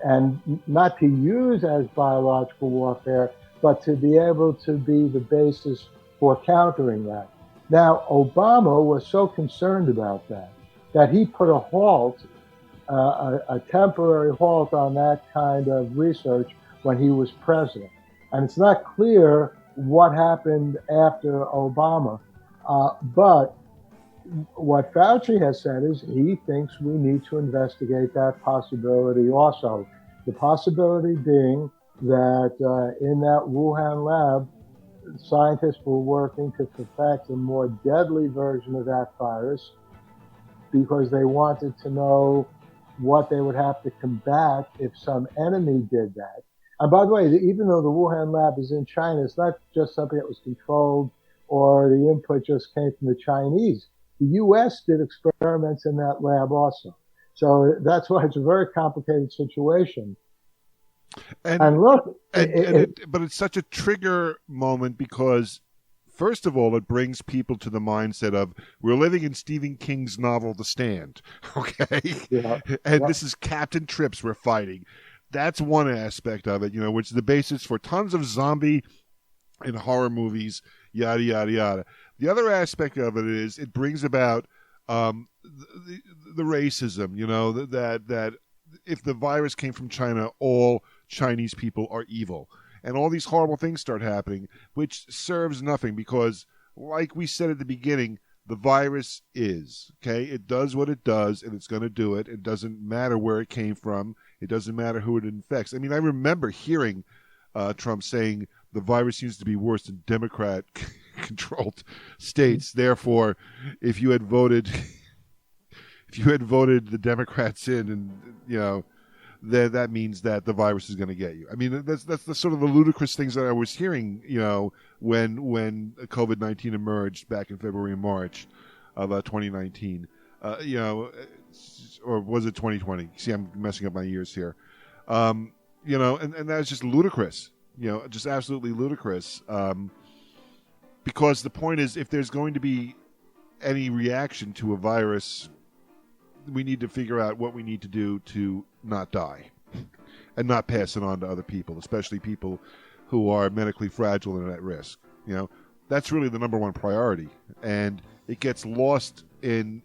and not to use as biological warfare, but to be able to be the basis for countering that. Now, Obama was so concerned about that he put a halt, a temporary halt on that kind of research when he was president. And it's not clear what happened after Obama, but what Fauci has said is he thinks we need to investigate that possibility also. The possibility being that in that Wuhan lab, scientists were working to perfect a more deadly version of that virus because they wanted to know what they would have to combat if some enemy did that. And by the way, even though the Wuhan lab is in China, it's not just something that was controlled or the input just came from the Chinese. The U.S. did experiments in that lab also. So that's why it's a very complicated situation. And look, but it's such a trigger moment because, first of all, it brings people to the mindset of we're living in Stephen King's novel The Stand, okay? Yeah, and this is Captain Trips we're fighting. That's one aspect of it, which is the basis for tons of zombie and horror movies, yada, yada, yada. The other aspect of it is it brings about the racism, that if the virus came from China, all Chinese people are evil. And all these horrible things start happening, which serves nothing because, like we said at the beginning, the virus is, okay? It does what it does, and it's going to do it. It doesn't matter where it came from. It doesn't matter who it infects. I mean, I remember hearing Trump saying the virus seems to be worse in Democrat-controlled states. Therefore, if you had voted the Democrats in, and then that means that the virus is going to get you. I mean, that's the sort of the ludicrous things that I was hearing, when COVID-19 emerged back in February and March of 2019, or was it 2020? See, I'm messing up my years here. And that's just ludicrous, just absolutely ludicrous. Because the point is, if there's going to be any reaction to a virus, we need to figure out what we need to do to not die and not pass it on to other people, especially people who are medically fragile and at risk. That's really the number one priority, and it gets lost in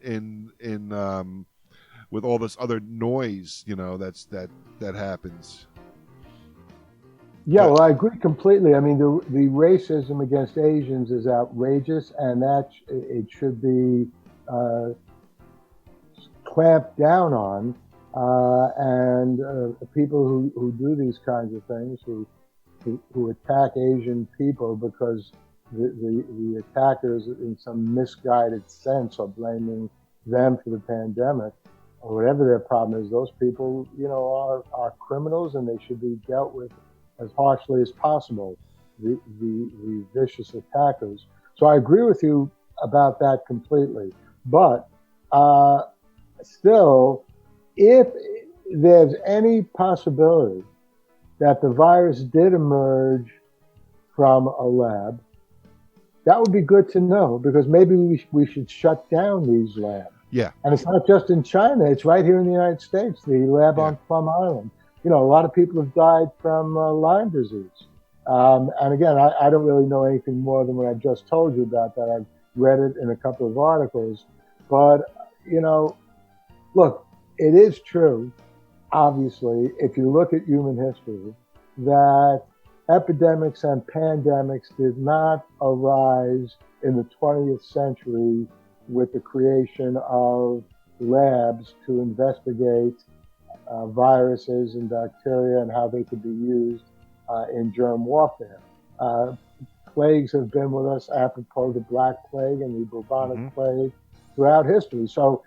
with all this other noise, that happens. Yeah, well, I agree completely. I mean, the racism against Asians is outrageous, and that it should be clamped down on. And people who do these kinds of things, who attack Asian people because the attackers, in some misguided sense, are blaming them for the pandemic or whatever their problem is, those people, are criminals, and they should be dealt with as harshly as possible, the vicious attackers. So I agree with you about that completely. But still, if there's any possibility that the virus did emerge from a lab, that would be good to know, because maybe we should shut down these labs. Yeah. And it's not just in China. It's right here in the United States, the lab on Plum Island. A lot of people have died from Lyme disease. And again, I don't really know anything more than what I've just told you about that. I've read it in a couple of articles. But, look, it is true, obviously, if you look at human history, that epidemics and pandemics did not arise in the 20th century with the creation of labs to investigate viruses and bacteria and how they could be used in germ warfare. Plagues have been with us, apropos the Black Plague and the bubonic plague, throughout history. So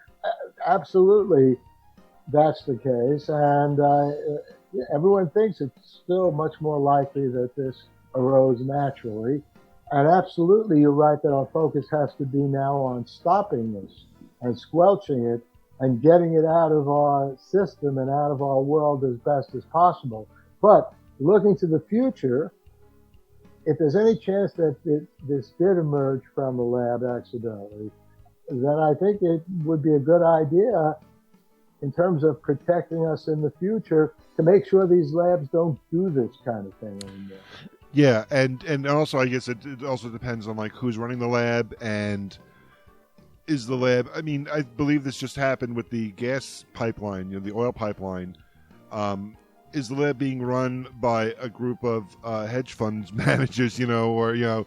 absolutely, that's the case, and everyone thinks it's still much more likely that this arose naturally. And absolutely, you're right that our focus has to be now on stopping this and squelching it and getting it out of our system and out of our world as best as possible. But looking to the future, if there's any chance that this did emerge from the lab accidentally, then I think it would be a good idea in terms of protecting us in the future to make sure these labs don't do this kind of thing anymore. Yeah, and also I guess it also depends on like who's running the lab and is the lab. I mean, I believe this just happened with the gas pipeline, the oil pipeline. Is the lab being run by a group of hedge funds managers, or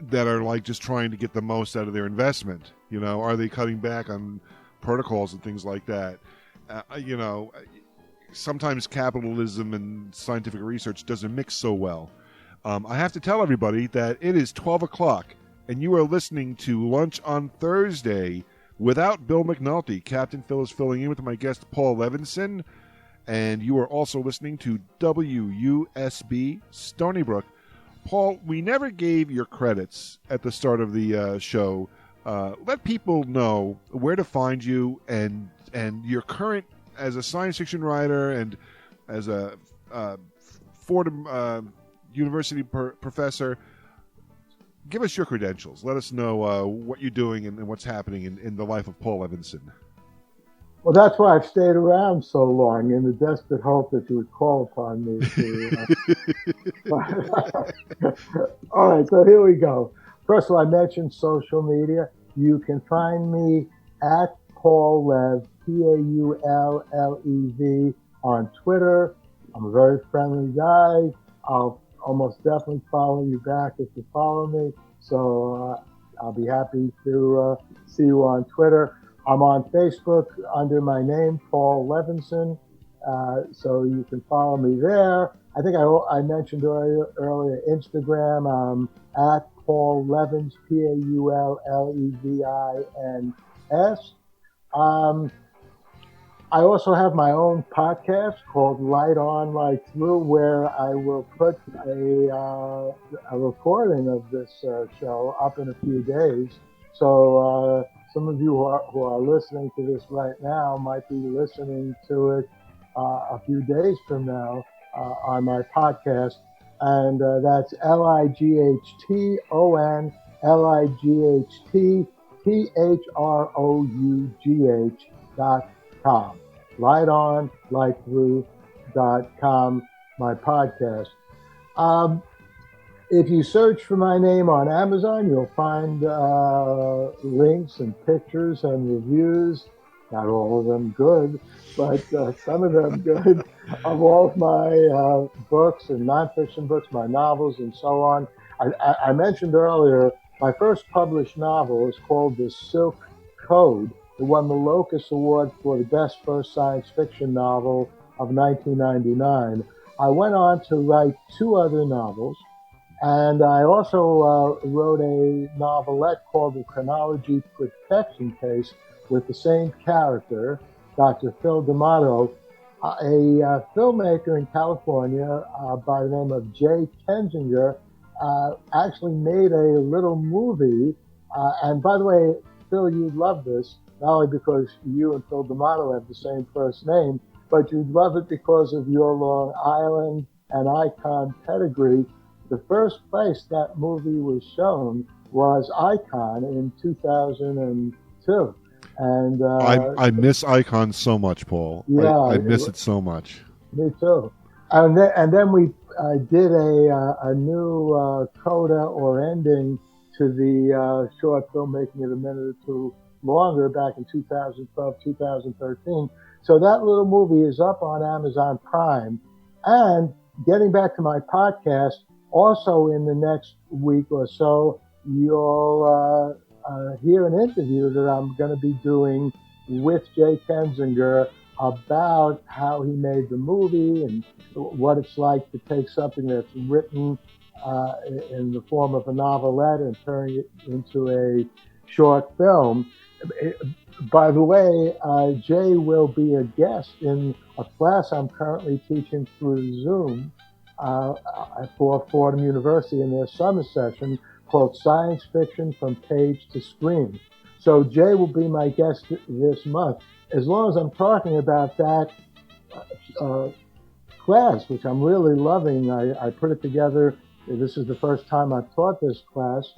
that are like just trying to get the most out of their investment? Are they cutting back on protocols and things like that? Sometimes capitalism and scientific research doesn't mix so well. I have to tell everybody that it is 12 o'clock, and you are listening to Lunch on Thursday without Bill McNulty. Captain Phil is filling in with my guest, Paul Levinson, and you are also listening to WUSB Stony Brook. Paul, we never gave your credits at the start of the show. Let people know where to find you and your current as a science fiction writer and as a Fordham University professor. Give us your credentials. Let us know what you're doing and what's happening in the life of Paul Levinson. Well, that's why I've stayed around so long, in the desperate hope that you would call upon me to. All right, so here we go. First of all, I mentioned social media. You can find me at Paul Lev, PAULLEV, on Twitter. I'm a very friendly guy. I'll almost definitely follow you back if you follow me. So I'll be happy to see you on Twitter. I'm on Facebook under my name, Paul Levinson. So you can follow me there. I think I mentioned earlier Instagram, at Paul Levins, PAULLEVINS. I also have my own podcast called Light On, Light Through, where I will put a recording of this show up in a few days. So some of you who are listening to this right now might be listening to it a few days from now on my podcast. And that's LIGHTON, lightonlightthrough.com, my podcast. If you search for my name on Amazon, you'll find links and pictures and reviews, not all of them good, but some of them good, of all of my books and nonfiction books, my novels and so on. I mentioned earlier, my first published novel is called The Silk Code. It won the Locus Award for the best first science fiction novel of 1999. I went on to write 2 other novels, and I also wrote a novelette called The Chronology Protection Case with the same character, Dr. Phil D'Amato, a filmmaker in California by the name of Jay Kensinger, actually made a little movie. And by the way, Phil, you'd love this, not only because you and Phil D'Amato have the same first name, but you'd love it because of your Long Island and Icon pedigree. The first place that movie was shown was Icon in 2002. And I miss Icon so much, Paul. Yeah, I miss it so much. Me too. And then we did a new coda or ending to the short film, making it a minute or two longer, back in 2012, 2013. So that little movie is up on Amazon Prime. And getting back to my podcast, also in the next week or so, you'll hear an interview that I'm going to be doing with Jay Kensinger about how he made the movie and what it's like to take something that's written in the form of a novelette and turn it into a short film. by the way, Jay will be a guest in a class I'm currently teaching through Zoom for Fordham University in their summer session called Science Fiction from Page to Screen. So Jay will be my guest this month. As long as I'm talking about that class, which I'm really loving, I put it together. This is the first time I've taught this class.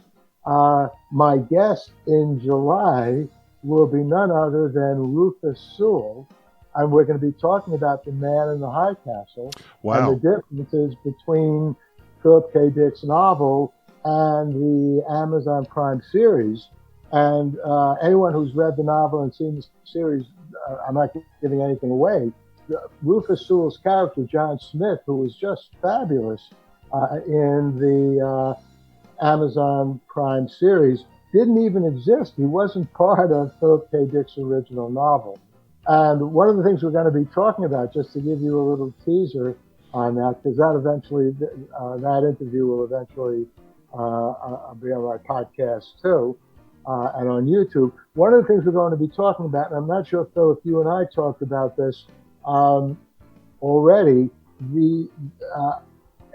My guest in July will be none other than Rufus Sewell, and we're going to be talking about The Man in the High Castle and the differences between Philip K. Dick's novel and the Amazon Prime series. And anyone who's read the novel and seen the series, I'm not giving anything away. Rufus Sewell's character, John Smith, who was just fabulous in the Amazon Prime series, didn't even exist. He wasn't part of Philip K. Dick's original novel. And one of the things we're going to be talking about, just to give you a little teaser on that, because that eventually, that interview will eventually be on my podcast too, and on YouTube. One of the things we're going to be talking about, and I'm not sure, Phil, if you and I talked about this already,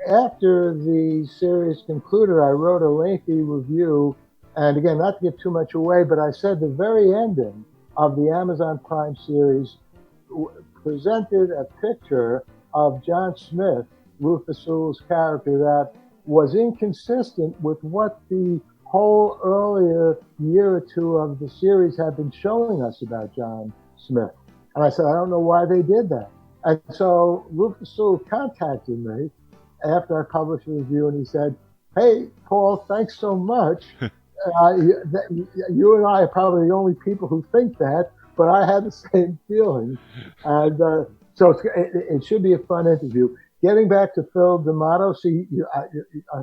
after the series concluded, I wrote a lengthy review. And again, not to give too much away, but I said the very ending of the Amazon Prime series presented a picture of John Smith, Rufus Sewell's character, that was inconsistent with what the whole earlier year or two of the series had been showing us about John Smith. And I said, I don't know why they did that. And so Rufus Sewell contacted me after I published the review, and he said, hey, Paul, thanks so much. You and I are probably the only people who think that, but I had the same feeling. And so it should be a fun interview. Getting back to Phil D'Amato, see,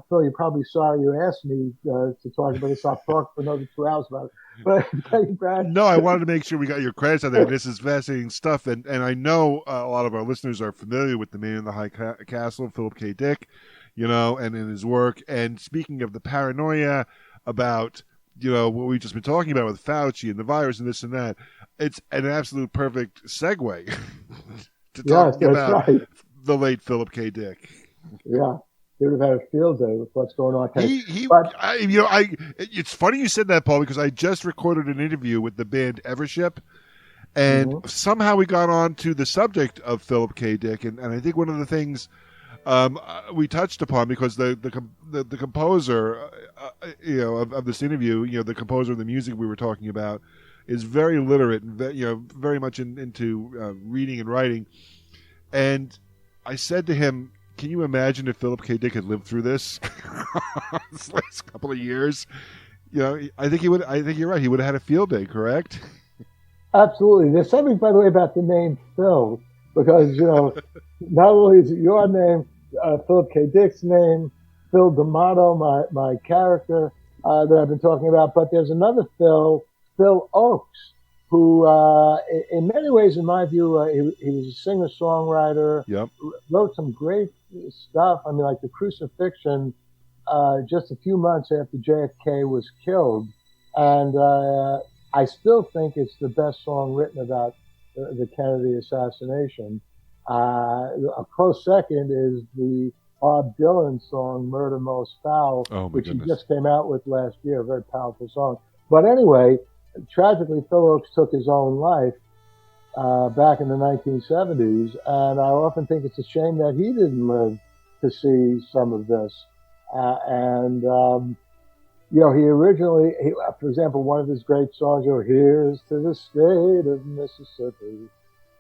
Phil, you probably saw you asked me to talk about this. I'll talk for another 2 hours about it. But getting back. No, I wanted to make sure we got your credits out there. This is fascinating stuff. And I know a lot of our listeners are familiar with The Man in the High Castle, Philip K. Dick, and in his work. And speaking of the paranoia about, what we've just been talking about with Fauci and the virus and this and that, it's an absolute perfect segue to talk about the late Philip K. Dick. Yeah, he would have had a field day with what's going on. It's funny you said that, Paul, because I just recorded an interview with the band Evership, and somehow we got on to the subject of Philip K. Dick, and I think one of the things we touched upon, because the composer, of this interview, the composer of the music we were talking about, is very literate and very much into reading and writing. And I said to him, "Can you imagine if Philip K. Dick had lived through this last couple of years?" I think he would. I think you're right. He would have had a field day, correct? Absolutely. There's something, by the way, about the name Phil, because not only is it your name, Philip K. Dick's name, Phil D'Amato, my character that I've been talking about, but there's another Phil Ochs, who, in many ways, in my view, he was a singer-songwriter. Yep. Wrote some great stuff. I mean, like The Crucifixion, just a few months after JFK was killed, and I still think it's the best song written about the Kennedy assassination. A close second is the Bob Dylan song "Murder Most Foul," which he just came out with last year. A very powerful song. But anyway, tragically, Phil Ochs took his own life back in the 1970s, and I often think it's a shame that he didn't live to see some of this. He originally, for example, one of his great songs, "Here's to the State of Mississippi."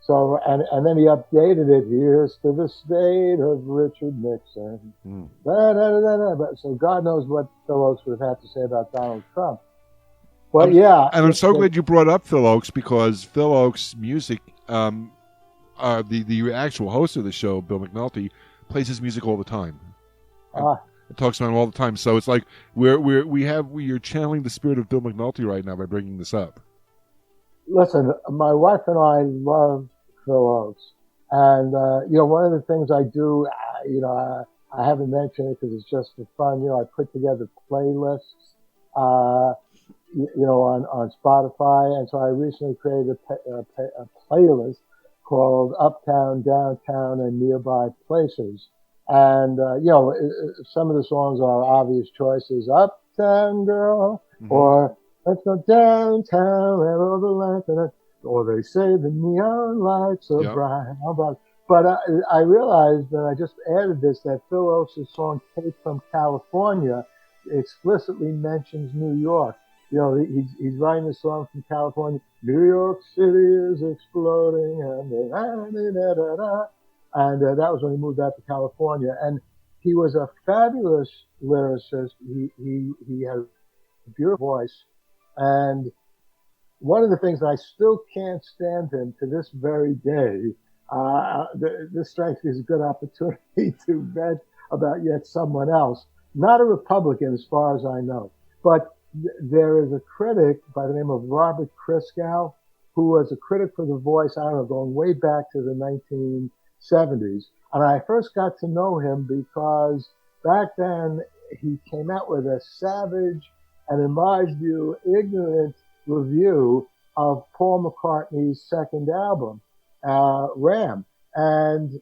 So, and then he updated it, "Here's to the state of Richard Nixon." So God knows what Phil Ochs would have had to say about Donald Trump. But and I'm so glad you brought up Phil Ochs, because Phil Ochs' music, the actual host of the show, Bill McNulty, plays his music all the time. It talks about him all the time. So it's like you're channeling the spirit of Bill McNulty right now by bringing this up. Listen, my wife and I love Phil Ochs, and one of the things I do, I haven't mentioned it because it's just for fun. I put together playlists on Spotify. And so I recently created a playlist called Uptown, Downtown, and Nearby Places. And, some of the songs are obvious choices. Uptown Girl, or let's go downtown, where all the lights are, or they say the neon lights are bright. How about? But I realized that I just added this, that Phil Ochs' song Tape from California explicitly mentions New York. He's writing a song from California. New York City is exploding, and that was when he moved out to California. And he was a fabulous lyricist. He had a beautiful voice, and one of the things I still can't stand him to this very day. This strikes me as a good opportunity to vent about yet someone else, not a Republican as far as I know, but there is a critic by the name of Robert Christgau, who was a critic for The Voice, I don't know, going way back to the 1970s. And I first got to know him because back then he came out with a savage and, in my view, ignorant review of Paul McCartney's second album, Ram. And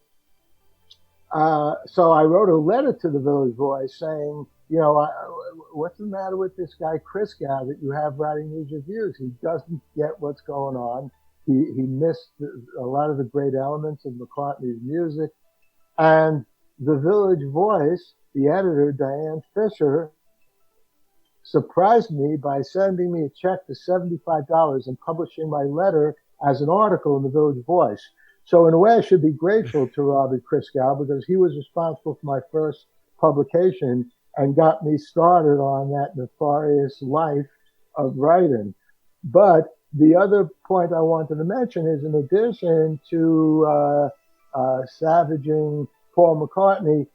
so I wrote a letter to the Village Voice saying, what's the matter with this guy Christgau that you have writing these reviews? He doesn't get what's going on. He missed a lot of the great elements of McCartney's music. And the Village Voice, the editor, Diane Fisher, surprised me by sending me a check for $75 and publishing my letter as an article in the Village Voice. So in a way, I should be grateful to Robert Christgau because he was responsible for my first publication and got me started on that nefarious life of writing. But the other point I wanted to mention is, in addition to savaging Paul McCartney,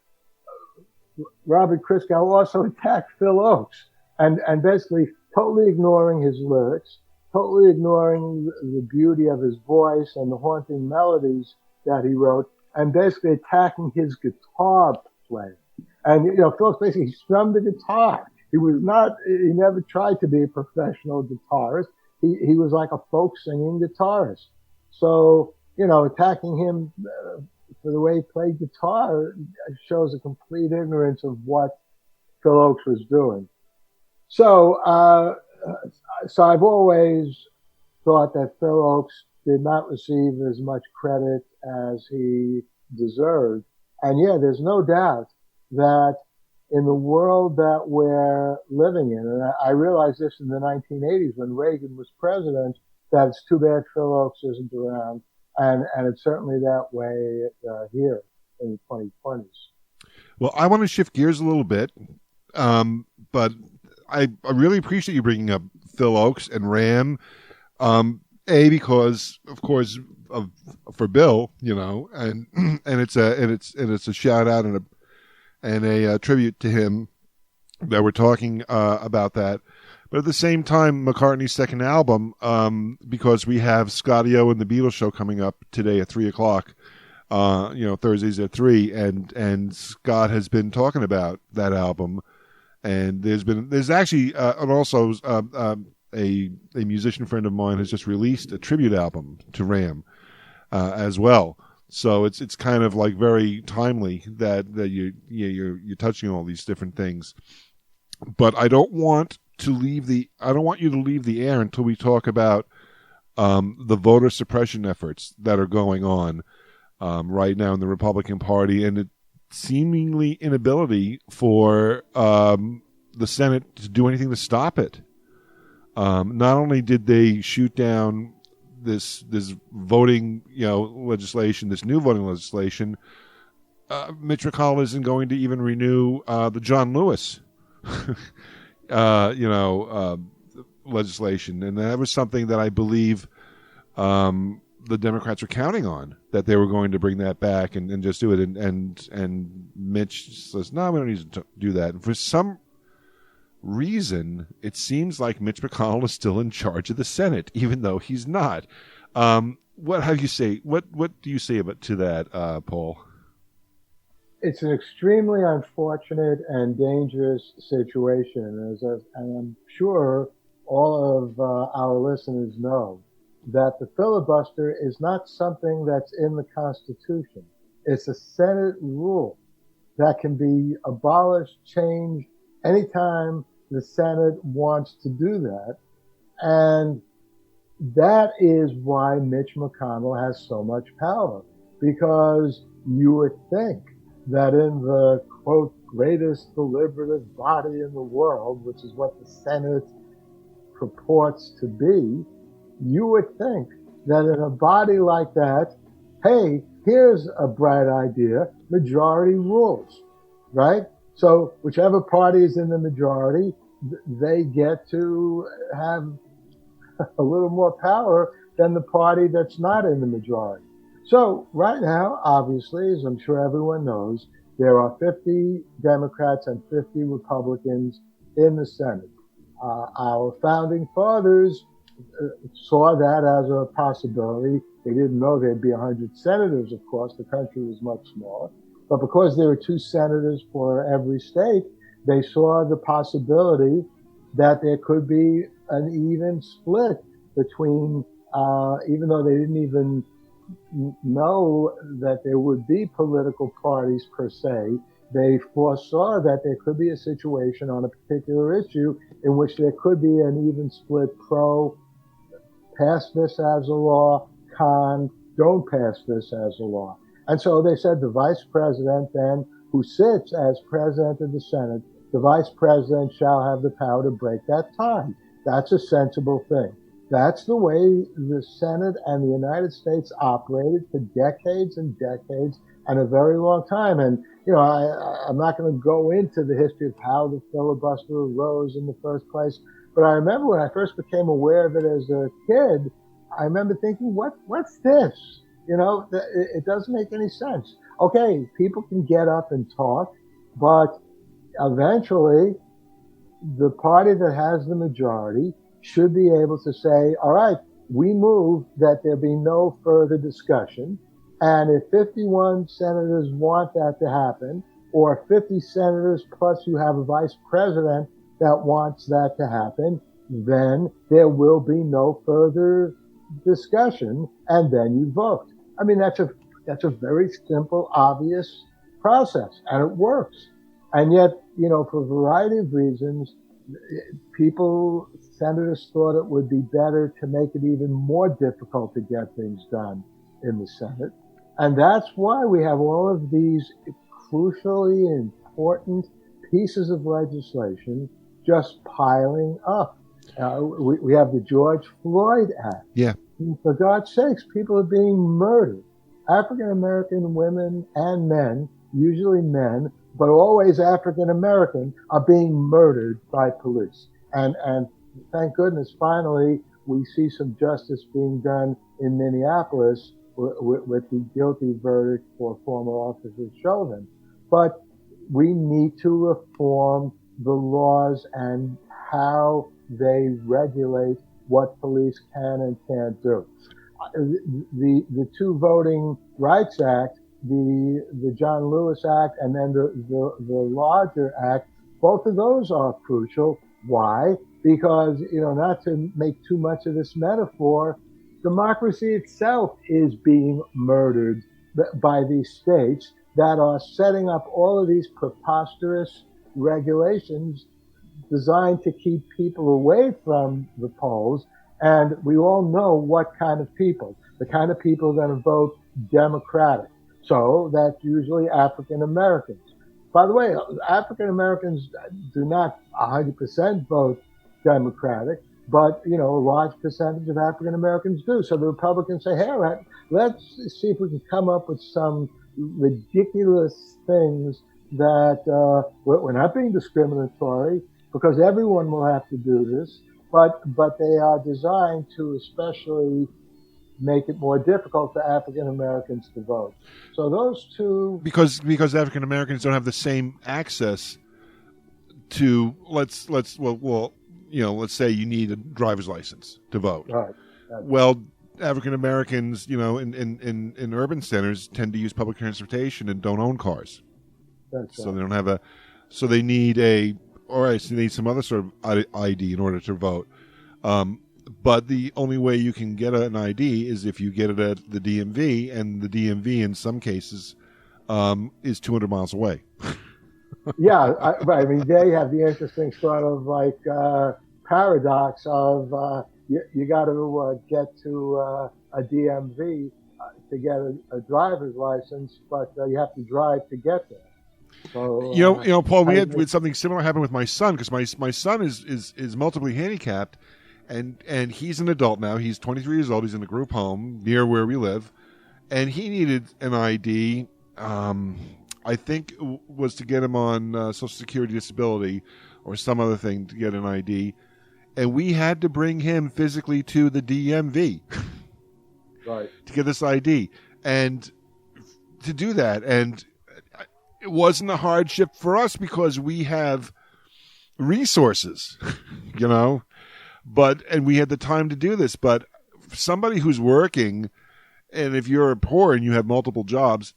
Robert Christgau also attacked Phil Ochs and basically totally ignoring his lyrics, totally ignoring the beauty of his voice and the haunting melodies that he wrote, and basically attacking his guitar playing. And, Phil basically strummed the guitar. He never tried to be a professional guitarist. He was like a folk singing guitarist. So, attacking him for the way he played guitar shows a complete ignorance of what Phil Ochs was doing. So I've always thought that Phil Ochs did not receive as much credit as he deserved. And yeah, there's no doubt that in the world that we're living in, and I realized this in the 1980s when Reagan was president, that it's too bad Phil Ochs isn't around. And it's certainly that way here in the 2020s. Well, I want to shift gears a little bit, but I really appreciate you bringing up Phil Ochs and Ram. Because of course for Bill, and it's a shout out and a tribute to him that we're talking about that. But at the same time, McCartney's second album, because we have Scotty-O and the Beatles show coming up today at 3:00. Thursdays at 3, and Scott has been talking about that album. And there's actually and also a musician friend of mine has just released a tribute album to Ram as well. So it's kind of like very timely that you're touching all these different things. But I don't want you to leave the air until we talk about the voter suppression efforts that are going on right now in the Republican Party, and the seemingly inability for the Senate to do anything to stop it. Not only did they shoot down this voting legislation, this new voting legislation, Mitch McConnell isn't going to even renew the John Lewis legislation, and that was something that I believe the Democrats were counting on, that they were going to bring that back and just do it. And Mitch says, no, we don't need to do that. And for some reason, it seems like Mitch McConnell is still in charge of the Senate, even though he's not. What have you say? What do you say to that, Paul? It's an extremely unfortunate and dangerous situation, and I'm sure all of our listeners know that the filibuster is not something that's in the Constitution. It's a Senate rule that can be abolished, changed anytime the Senate wants to do that. And that is why Mitch McConnell has so much power, because you would think that in the, quote, greatest deliberative body in the world, which is what the Senate purports to be, you would think that in a body like that, hey, here's a bright idea, majority rules, right? So whichever party is in the majority, they get to have a little more power than the party that's not in the majority. So right now, obviously, as I'm sure everyone knows, there are 50 Democrats and 50 Republicans in the Senate. Our founding fathers saw that as a possibility. They didn't know there'd be 100 senators, of course. The country was much smaller. But because there were 2 senators for every state, they saw the possibility that there could be an even split between, even though they didn't even know that there would be political parties per se, they foresaw that there could be a situation on a particular issue in which there could be an even split pro, pass this as a law, con, don't pass this as a law. And so they said the vice president then, who sits as president of the Senate, the vice president shall have the power to break that tie. That's a sensible thing. That's the way the Senate and the United States operated for decades and decades and a very long time. And, you know, I'm not going to go into the history of how the filibuster arose in the first place, but I remember when I first became aware of it as a kid, I remember thinking, what's this? You know, it doesn't make any sense. Okay, people can get up and talk, but eventually the party that has the majority should be able to say, all right, we move that there be no further discussion. And if 51 senators want that to happen, or 50 senators plus you have a vice president that wants that to happen, then there will be no further discussion, and then you vote. I mean, that's a very simple, obvious process, and it works. And yet, you know, for a variety of reasons, senators thought it would be better to make it even more difficult to get things done in the Senate. And that's why we have all of these crucially important pieces of legislation just piling up. We have the George Floyd Act. Yeah. For God's sakes, people are being murdered. African American women and men, usually men, but always African American, are being murdered by police. And thank goodness, finally, we see some justice being done in Minneapolis with the guilty verdict for former officers Chauvin. But we need to reform the laws and how they regulate what police can and can't do. The 2 Voting Rights Act, the John Lewis Act, and then the larger act, both of those are crucial. Why? Because, you know, not to make too much of this metaphor, democracy itself is being murdered by these states that are setting up all of these preposterous regulations designed to keep people away from the polls. And we all know what kind of people. The kind of people that vote Democratic. So that's usually African Americans. By the way, African Americans do not 100% vote Democratic, but, you know, a large percentage of African Americans do. So the Republicans say, hey, all right, let's see if we can come up with some ridiculous things that we're not being discriminatory, because everyone will have to do this, but they are designed to especially make it more difficult for African Americans to vote. So those two, because African Americans don't have the same access to let's say you need a driver's license to vote. Right. Well, African Americans, you know, in urban centers tend to use public transportation and don't own cars. That's so right. they don't have so they need so they need some other sort of ID in order to vote. But the only way you can get an ID is if you get it at the DMV, and the DMV in some cases is 200 miles away. Yeah, I mean, they have the interesting sort of like paradox of you got to get to a DMV to get a driver's license, but you have to drive to get there. So, Paul, we had something similar happen with my son, because my son is multiply handicapped, and he's an adult now. He's 23 years old. He's in a group home near where we live, and he needed an ID. I think it was to get him on Social Security disability or some other thing to get an ID, and we had to bring him physically to the DMV right. to get this ID, and to do that, and it wasn't a hardship for us because we have resources, and we had the time to do this. But somebody who's working, and if you're poor and you have multiple jobs,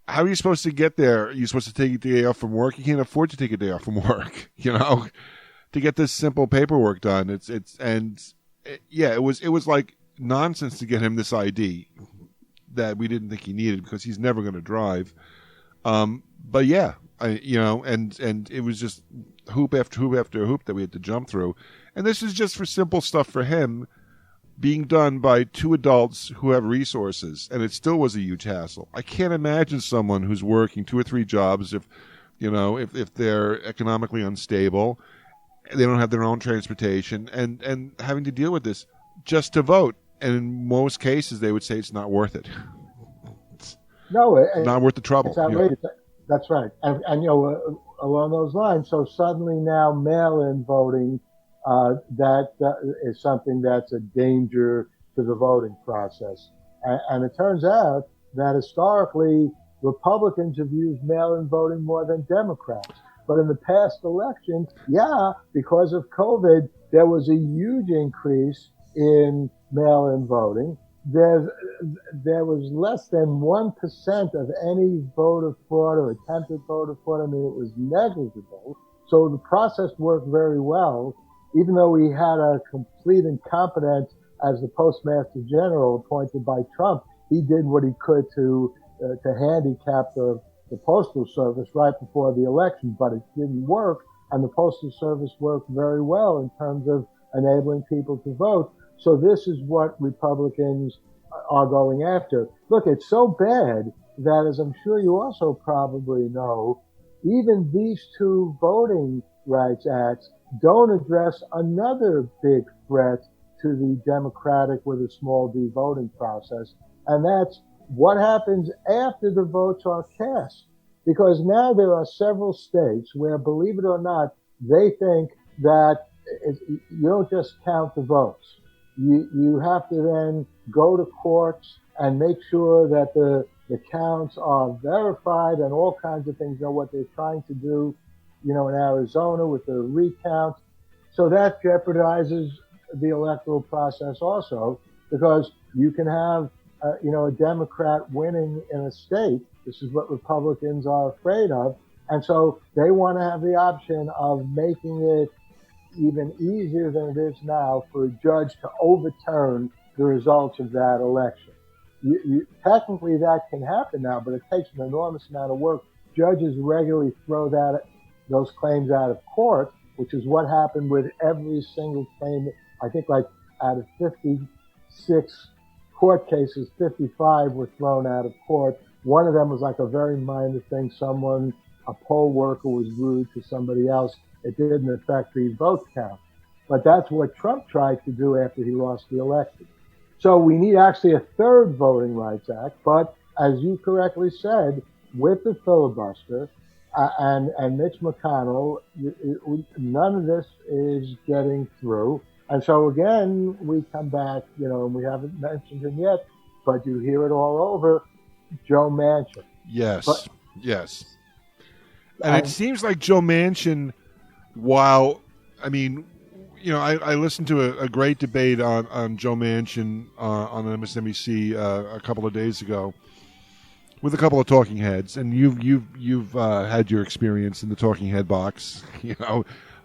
how are you supposed to get there? Are you supposed to take a day off from work? You can't afford to take a day off from work, to get this simple paperwork done. It was like nonsense to get him this ID that we didn't think he needed because he's never going to drive. But yeah, and it was just hoop after hoop after hoop that we had to jump through. And this is just for simple stuff for him, being done by two adults who have resources, and it still was a huge hassle. I can't imagine someone who's working 2 or 3 jobs if they're economically unstable, they don't have their own transportation, and having to deal with this just to vote. And in most cases, they would say it's not worth it. No, not worth the trouble. It's outrageous. That's right. And along those lines, so suddenly now mail-in voting, that is something that's a danger to the voting process. And it turns out that historically, Republicans have used mail-in voting more than Democrats. But in the past election, because of COVID, there was a huge increase in mail-in voting. There was less than 1% of any voter fraud or attempted voter fraud. I mean, it was negligible. So the process worked very well, even though we had a complete incompetence as the Postmaster General appointed by Trump. He did what he could to handicap the Postal Service right before the election, but it didn't work. And the Postal Service worked very well in terms of enabling people to vote. So this is what Republicans are going after. Look, it's so bad that, as I'm sure you also probably know, even these 2 voting rights acts don't address another big threat to the democratic with a small d voting process, and that's what happens after the votes are cast. Because now there are several states where, believe it or not, they think that you don't just count the votes. You have to then go to courts and make sure that the counts are verified and all kinds of things. What they're trying to do, in Arizona with the recount. So that jeopardizes the electoral process also, because you can have, a Democrat winning in a state. This is what Republicans are afraid of. And so they want to have the option of making it even easier than it is now for a judge to overturn the results of that election. Technically that can happen now, but it takes an enormous amount of work. Judges regularly throw those claims out of court, which is what happened with every single claim. I think like out of 56 court cases, 55 were thrown out of court. One of them was like a very minor thing. A poll worker was rude to somebody else. It didn't affect the vote count. But that's what Trump tried to do after he lost the election. So we need actually a 3rd Voting Rights Act. But as you correctly said, with the filibuster and Mitch McConnell, none of this is getting through. And so again, we come back, and we haven't mentioned him yet, but you hear it all over, Joe Manchin. Yes. And it seems like Joe Manchin, while, I listened to a great debate on Joe Manchin on MSNBC a couple of days ago with a couple of talking heads, and you've had your experience in the talking head box,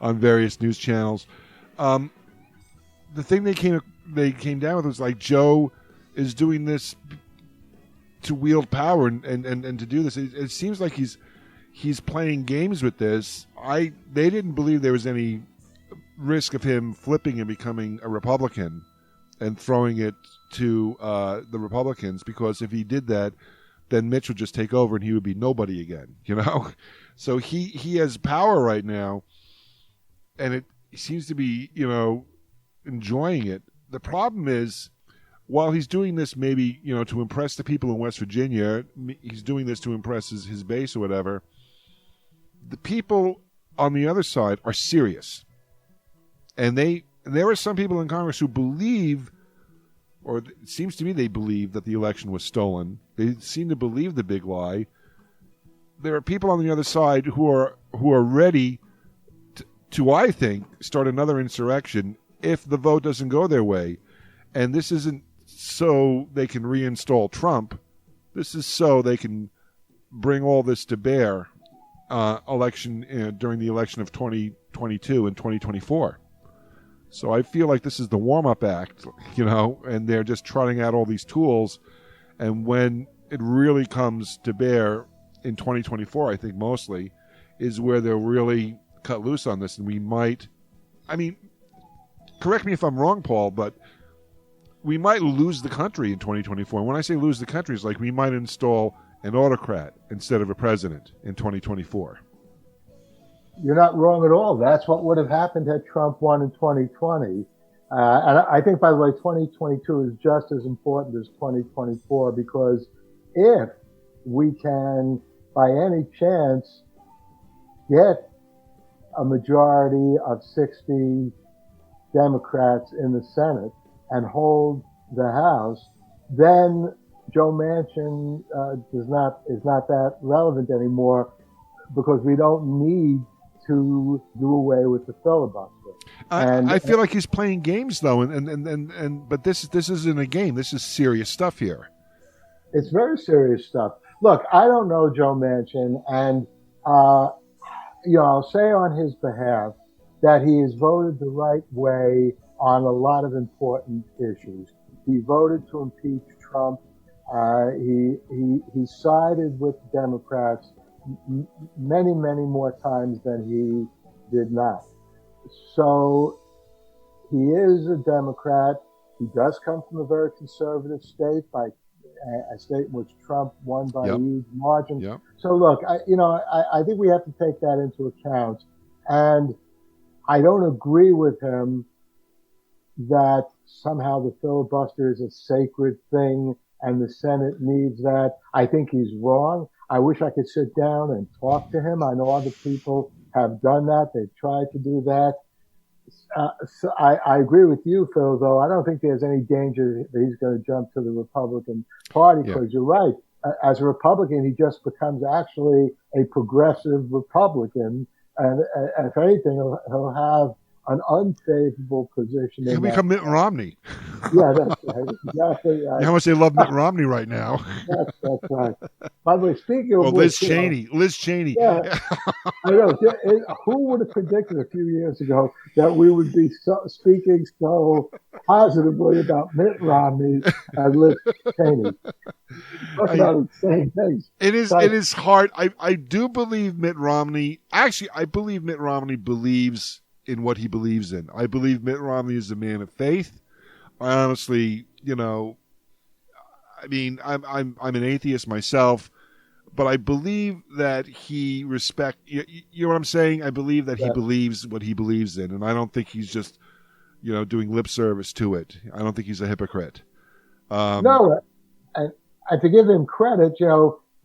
on various news channels. the thing they came down with was like, Joe is doing this to wield power and to do this. It seems like he's playing games with this. They didn't believe there was any risk of him flipping and becoming a Republican and throwing it to the Republicans, because if he did that, then Mitch would just take over and he would be nobody again, you know? So he has power right now, and he seems to be, you know, enjoying it. The problem is, while he's doing this maybe, you know, to impress the people in West Virginia, he's doing this to impress his base or whatever, the people on the other side are serious. And there are some people in Congress who believe, or it seems to me they believe, that the election was stolen. They seem to believe the big lie. There are people on the other side who are ready to, I think, start another insurrection if the vote doesn't go their way. And this isn't so they can reinstall Trump. This is so they can bring all this to bear during the election of 2022 and 2024. So I feel like this is the warm-up act, you know, and they're just trotting out all these tools. And when it really comes to bear in 2024, I think mostly, is where they'll really cut loose on this. And we might, I mean, correct me if I'm wrong, Paul, but we might lose the country in 2024. And when I say lose the country, it's like we might install an autocrat instead of a president in 2024. You're not wrong at all. That's what would have happened had Trump won in 2020. And I think, by the way, 2022 is just as important as 2024, because if we can, by any chance, get a majority of 60 Democrats in the Senate and hold the House, then Joe Manchin is not that relevant anymore, because we don't need to do away with the filibuster. I feel like he's playing games, though, but this isn't a game. This is serious stuff here. It's very serious stuff. Look, I don't know Joe Manchin, and you know, I'll say on his behalf that he has voted the right way on a lot of important issues. He voted to impeach Trump. He sided with Democrats many more times than he did not. So he is a Democrat. He does come from a very conservative state, by a state in which Trump won by a huge margin. Yep. So look, I think we have to take that into account. And I don't agree with him that somehow the filibuster is a sacred thing and the Senate needs that. I think he's wrong. I wish I could sit down and talk to him. I know other people have done that. They've tried to do that. So I agree with you, Phil, though. I don't think there's any danger that he's going to jump to the Republican Party, because you're right. As a Republican, he just becomes actually a progressive Republican. And if anything, he'll have an unfavorable position. He'll become Mitt Romney. Yeah, that's right. Exactly right. How much they love Mitt Romney right now. That's right. By the way, speaking of Liz Cheney. Yeah, I know. Who would have predicted a few years ago that we would be speaking so positively about Mitt Romney and Liz Cheney? Talk about the same things. It is hard. I do believe Mitt Romney. Actually, I believe Mitt Romney believes in what he believes in. I believe Mitt Romney is a man of faith. I honestly, I mean, I'm an atheist myself, but I believe that he respects. You know what I'm saying? I believe that he believes what he believes in, and I don't think he's just, doing lip service to it. I don't think he's a hypocrite. No, and to give him credit,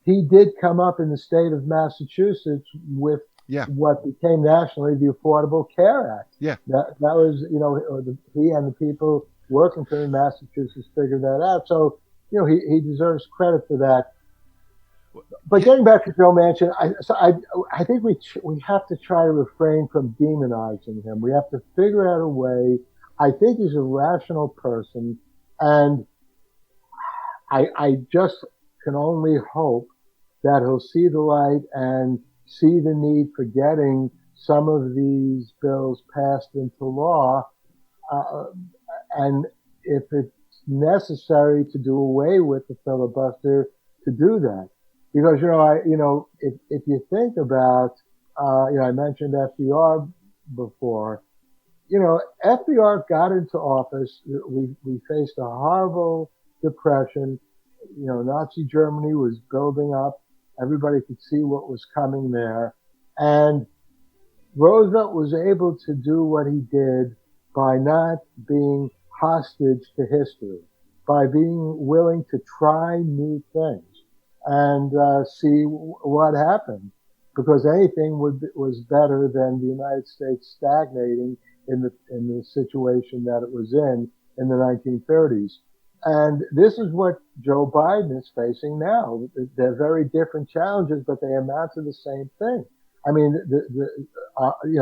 he did come up in the state of Massachusetts with what became nationally the Affordable Care Act. Yeah, that was he and the people working for him in Massachusetts figured that out. So he deserves credit for that. But getting back to Joe Manchin, I think we have to try to refrain from demonizing him. We have to figure out a way. I think he's a rational person, and I just can only hope that he'll see the light and see the need for getting some of these bills passed into law. and if it's necessary to do away with the filibuster, to do that. Because, if you think about, I mentioned FDR before, FDR got into office. We faced a horrible depression. Nazi Germany was building up. Everybody could see what was coming there. And Roosevelt was able to do what he did by not being hostage to history, by being willing to try new things and see what happened. Because anything was better than the United States stagnating in the situation that it was in the 1930s. And this is what Joe Biden is facing now. They're very different challenges, but they amount to the same thing. I mean,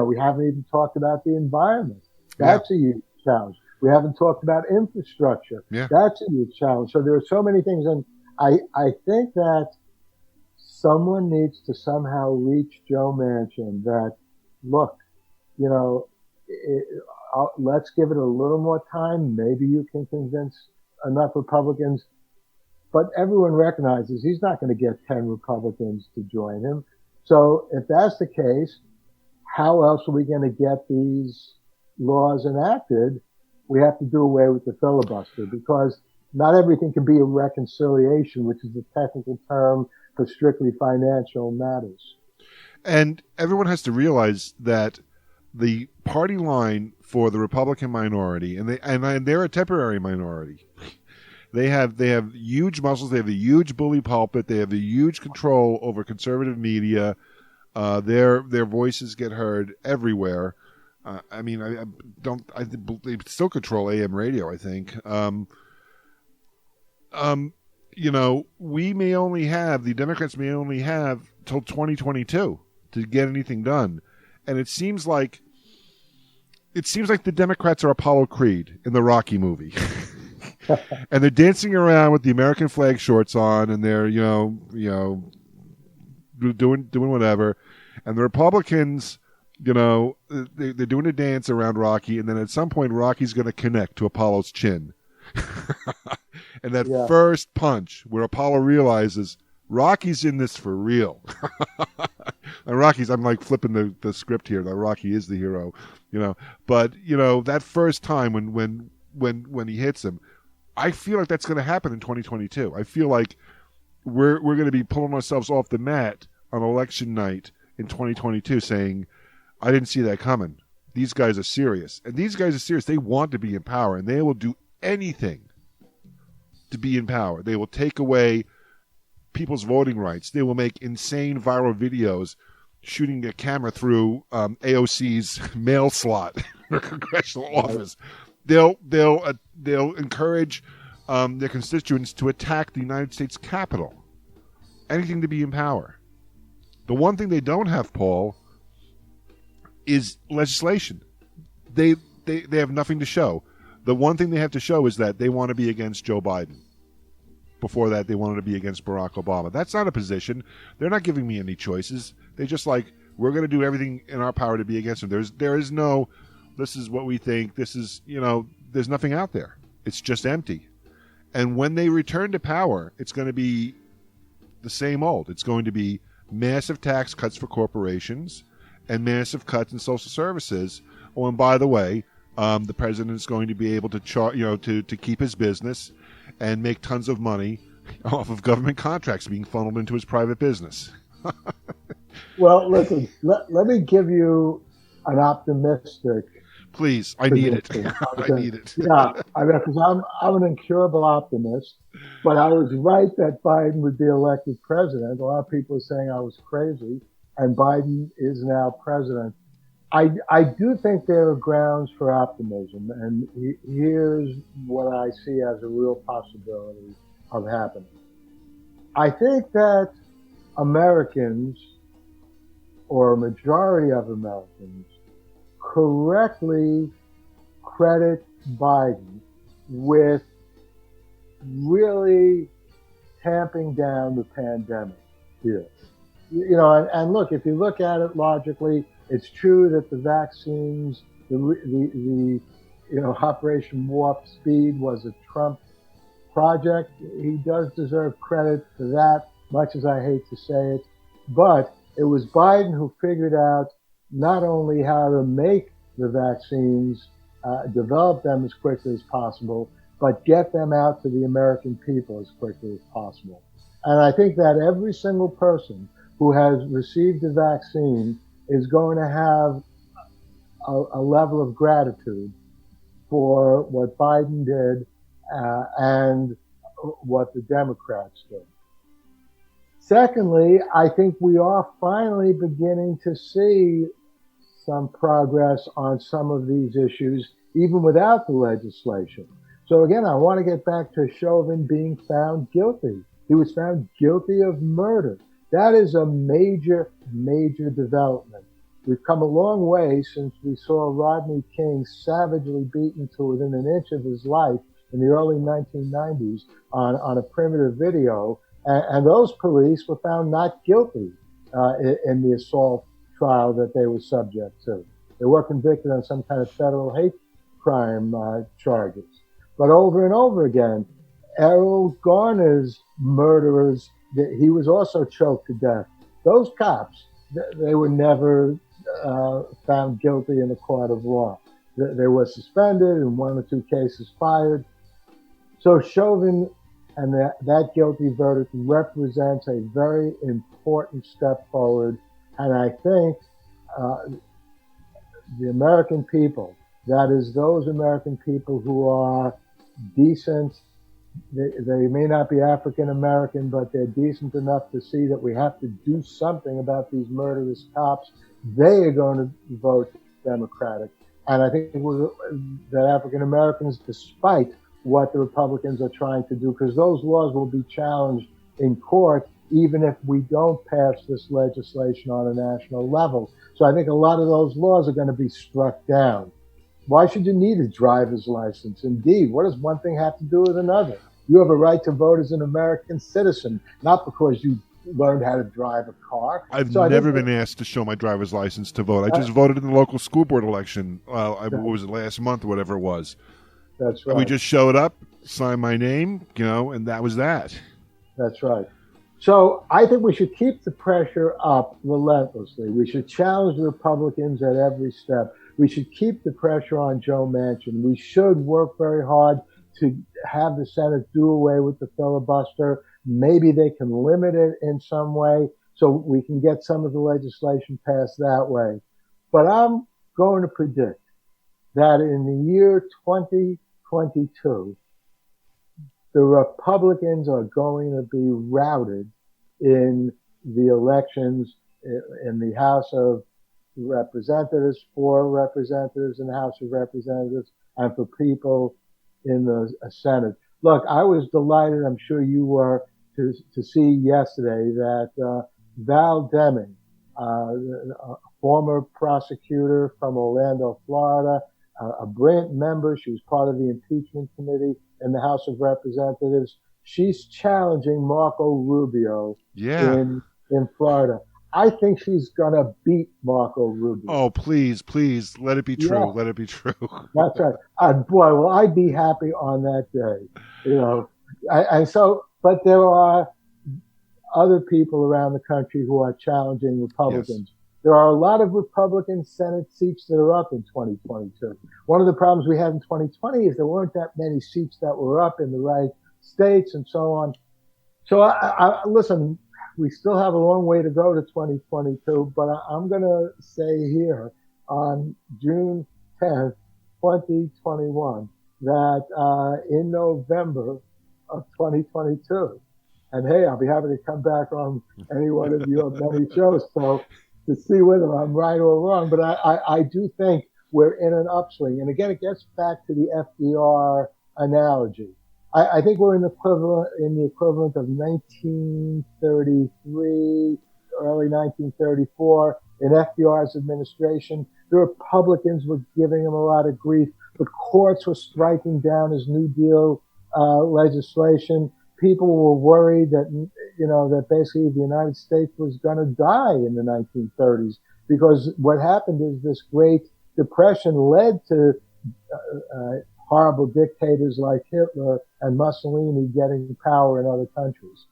we haven't even talked about the environment. That's a huge challenge. We haven't talked about infrastructure. Yeah. That's a huge challenge. So there are so many things. And I think that someone needs to somehow reach Joe Manchin that, look, let's give it a little more time. Maybe you can convince enough Republicans. But everyone recognizes he's not going to get 10 Republicans to join him. So if that's the case, how else are we going to get these laws enacted? We have to do away with the filibuster, because not everything can be a reconciliation, which is the technical term for strictly financial matters. And everyone has to realize that the party line for the Republican minority, and they're a temporary minority. They have huge muscles. They have a huge bully pulpit. They have a huge control over conservative media. Their voices get heard everywhere. They still control AM radio, I think. The Democrats may only have till 2022 to get anything done. And it seems like the Democrats are Apollo Creed in the Rocky movie. And they're dancing around with the American flag shorts on, and they're, doing whatever. And the Republicans, they're doing a dance around Rocky, and then at some point Rocky's going to connect to Apollo's chin. And that first punch where Apollo realizes Rocky's in this for real. And Rocky's, I'm like flipping the script here, that Rocky is the hero, But, that first time when he hits him, I feel like that's going to happen in 2022. I feel like we're going to be pulling ourselves off the mat on election night in 2022 saying, I didn't see that coming. These guys are serious. And these guys are serious. They want to be in power, and they will do anything to be in power. They will take away people's voting rights. They will make insane viral videos shooting a camera through AOC's mail slot in her congressional office. They'll encourage their constituents to attack the United States Capitol. Anything to be in power. The one thing they don't have, Paul, is legislation. They have nothing to show. The one thing they have to show is that they want to be against Joe Biden. Before that, they wanted to be against Barack Obama. That's not a position. They're not giving me any choices. They just we're going to do everything in our power to be against them. There is no, this is what we think. This is, there's nothing out there. It's just empty. And when they return to power, it's going to be the same old. It's going to be massive tax cuts for corporations and massive cuts in social services. Oh, and by the way, the president is going to be able to to keep his business and make tons of money off of government contracts being funneled into his private business. Well, listen, let me give you an optimistic. Please, I need it. I need it. Yeah, because I'm an incurable optimist, but I was right that Biden would be elected president. A lot of people are saying I was crazy, and Biden is now president. I do think there are grounds for optimism, and here's what I see as a real possibility of happening. I think that Americans, or a majority of Americans, correctly credit Biden with really tamping down the pandemic here. And look, if you look at it logically, it's true that the vaccines, the Operation Warp Speed was a Trump project. He does deserve credit for that, much as I hate to say it. But it was Biden who figured out not only how to make the vaccines, develop them as quickly as possible, but get them out to the American people as quickly as possible. And I think that every single person who has received a vaccine is going to have a level of gratitude for what Biden did and what the Democrats did. Secondly, I think we are finally beginning to see some progress on some of these issues, even without the legislation. So again, I want to get back to Chauvin being found guilty. He was found guilty of murder. That is a major, major development. We've come a long way since we saw Rodney King savagely beaten to within an inch of his life in the early 1990s on a primitive video. And those police were found not guilty in the assault trial that they were subject to. They were convicted on some kind of federal hate crime charges. But over and over again, Errol Garner's murderers, he was also choked to death. Those cops, they were never found guilty in a court of law. They were suspended, in one or two cases fired. So Chauvin and that guilty verdict represents a very important step forward. And I think the American people, that is those American people who are decent, they may not be African American, but they're decent enough to see that we have to do something about these murderous cops. They are going to vote Democratic. And I think that African Americans, despite what the Republicans are trying to do, because those laws will be challenged in court, even if we don't pass this legislation on a national level. So I think a lot of those laws are going to be struck down. Why should you need a driver's license? Indeed, what does one thing have to do with another? You have a right to vote as an American citizen, not because you learned how to drive a car. I've never been asked to show my driver's license to vote. I just voted in the local school board election. What was it, last month or whatever it was? That's right. We just showed up, signed my name, and that was that. That's right. So I think we should keep the pressure up relentlessly. We should challenge the Republicans at every step. We should keep the pressure on Joe Manchin. We should work very hard to have the Senate do away with the filibuster. Maybe they can limit it in some way so we can get some of the legislation passed that way. But I'm going to predict that in the year 2022, the Republicans are going to be routed in the elections in the House of Representatives, for representatives in the House of Representatives, and for people in the Senate. Look, I was delighted, I'm sure you were, to see yesterday that Val Deming, a former prosecutor from Orlando, Florida, a brilliant member, she was part of the impeachment committee in the House of Representatives. She's challenging Marco Rubio in Florida. I think she's going to beat Marco Rubio. Oh, please, let it be true. Yeah. Let it be true. That's right. Boy, will I be happy on that day. But there are other people around the country who are challenging Republicans. Yes. There are a lot of Republican Senate seats that are up in 2022. One of the problems we had in 2020 is there weren't that many seats that were up in the right states and so on. So listen, we still have a long way to go to 2022, but I'm going to say here on June 10th, 2021, that in November of 2022, and hey, I'll be happy to come back on any one of your many shows to see whether I'm right or wrong. But I do think we're in an upswing. And again, it gets back to the FDR analogy. I think we're in the equivalent of 1933, early 1934, in FDR's administration. The Republicans were giving him a lot of grief. The courts were striking down his New Deal legislation. People were worried that, that basically the United States was going to die in the 1930s, because what happened is this Great Depression led to horrible dictators like Hitler and Mussolini getting power in other countries.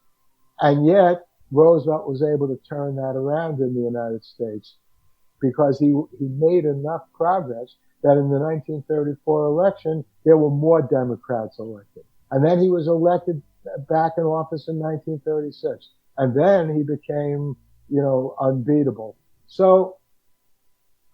And yet, Roosevelt was able to turn that around in the United States because he made enough progress that in the 1934 election, there were more Democrats elected. And then he was elected back in office in 1936. And then he became, unbeatable. So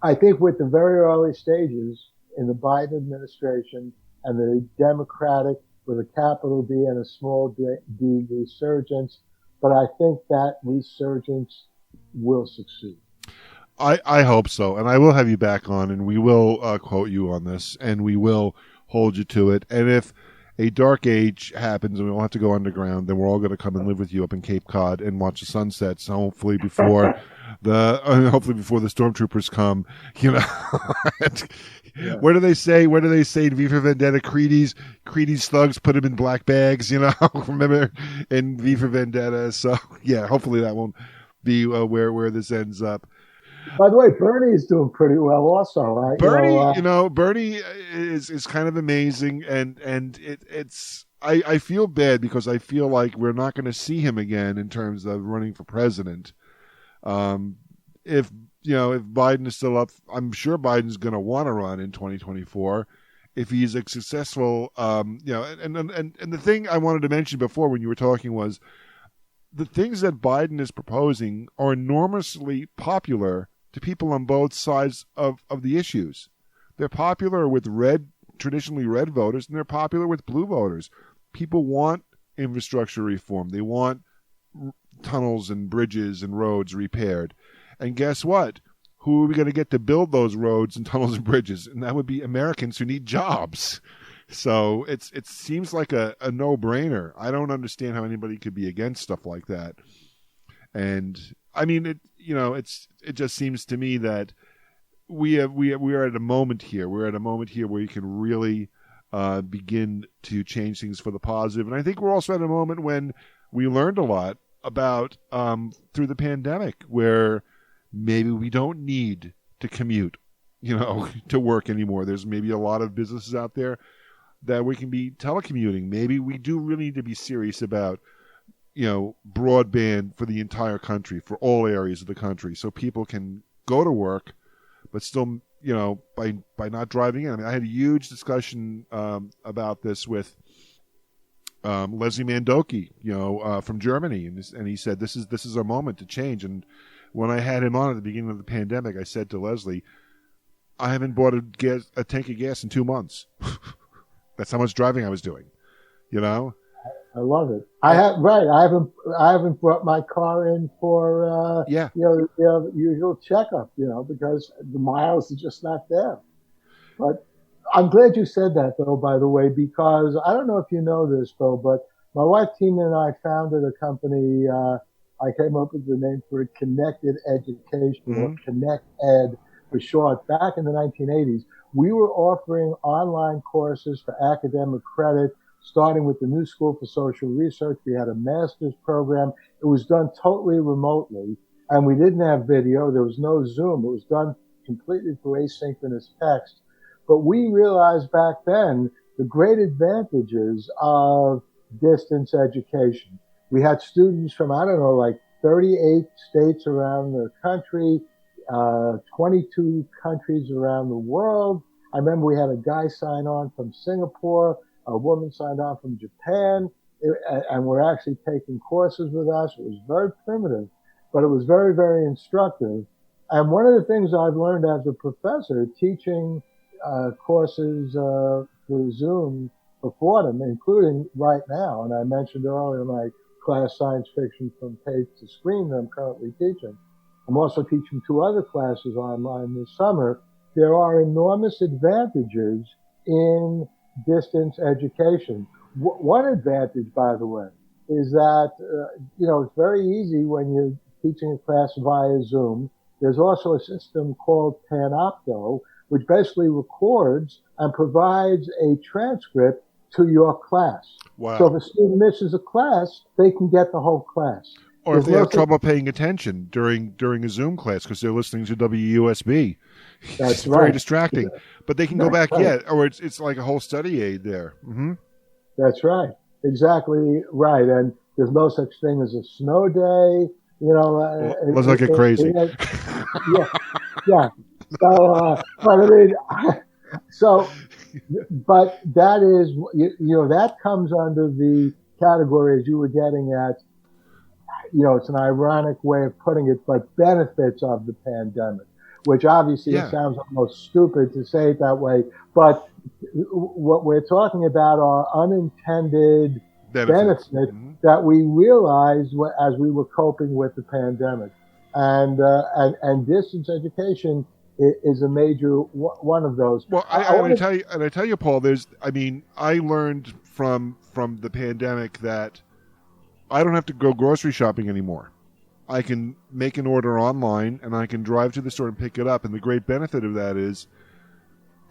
I think with the very early stages in the Biden administration and the Democratic with a capital D and a small d resurgence, but I think that resurgence will succeed. I hope so, and I will have you back on, and we will quote you on this, and we will hold you to it. And if a dark age happens and we all have to go underground, then we're all going to come and live with you up in Cape Cod and watch the sunsets. Hopefully before the stormtroopers come. Yeah. Where do they say in V for Vendetta? Creedy's thugs put him in black bags. Remember in V for Vendetta. So yeah, hopefully that won't be where this ends up. By the way, Bernie is doing pretty well also, right? Bernie is kind of amazing, and it's I feel bad because I feel like we're not going to see him again in terms of running for president. If Biden is still up, I'm sure Biden's going to want to run in 2024 if he's a successful. And the thing I wanted to mention before when you were talking was the things that Biden is proposing are enormously popular to people on both sides of the issues. They're popular with traditionally red voters, and they're popular with blue voters. People want infrastructure reform. They want tunnels and bridges and roads repaired. And guess what? Who are we going to get to build those roads and tunnels and bridges? And that would be Americans who need jobs. So it seems like a no-brainer. I don't understand how anybody could be against stuff like that. And I mean, it just seems to me that we are at a moment here. We're at a moment here where you can really begin to change things for the positive. And I think we're also at a moment when we learned a lot about through the pandemic, where maybe we don't need to commute, to work anymore. There's maybe a lot of businesses out there that we can be telecommuting. Maybe we do really need to be serious about broadband for the entire country, for all areas of the country, so people can go to work, but still, by not driving in. I mean, I had a huge discussion about this with Leslie Mandoki, from Germany, and he said this is a moment to change. And when I had him on at the beginning of the pandemic, I said to Leslie, I haven't bought a tank of gas in 2 months. That's how much driving I was doing, I love it. I haven't brought my car in for the usual checkup, because the miles are just not there. But I'm glad you said that, though, by the way, because I don't know if you know this, though, but my wife Tina and I founded a company. I came up with the name for it, Connected Education, or Connect Ed for short. Back in the 1980s, we were offering online courses for academic credit, starting with the New School for Social Research. We had a master's program. It was done totally remotely, and we didn't have video. There was no Zoom. It was done completely through asynchronous text. But we realized back then the great advantages of distance education. We had students from, 38 states around the country, 22 countries around the world. I remember we had a guy sign on from Singapore, a woman signed on from Japan, and were actually taking courses with us. It was very primitive, but it was very, very instructive. And one of the things I've learned as a professor teaching courses through Zoom before them, including right now, and I mentioned earlier my class Science Fiction from Tape to Screen that I'm currently teaching. I'm also teaching 2 other classes online this summer. There are enormous advantages in distance education. One advantage, by the way, is that, it's very easy when you're teaching a class via Zoom. There's also a system called Panopto, which basically records and provides a transcript to your class. Wow. So if a student misses a class, they can get the whole class. Or if they have trouble paying attention during a Zoom class because they're listening to WUSB. It's very distracting. But they can go back yet, or it's like a whole study aid there. Mm-hmm. That's right. Exactly right. And there's no such thing as a snow day. Let's not get crazy. Yeah. So, but I mean, but that is, that comes under the category, as you were getting at, it's an ironic way of putting it, but benefits of the pandemic, which obviously it sounds almost stupid to say it that way. But what we're talking about are unintended benefits that we realized as we were coping with the pandemic. And distance education is a major one of those. Well, I tell you, Paul, I learned from the pandemic that I don't have to go grocery shopping anymore. I can make an order online and I can drive to the store and pick it up. And the great benefit of that is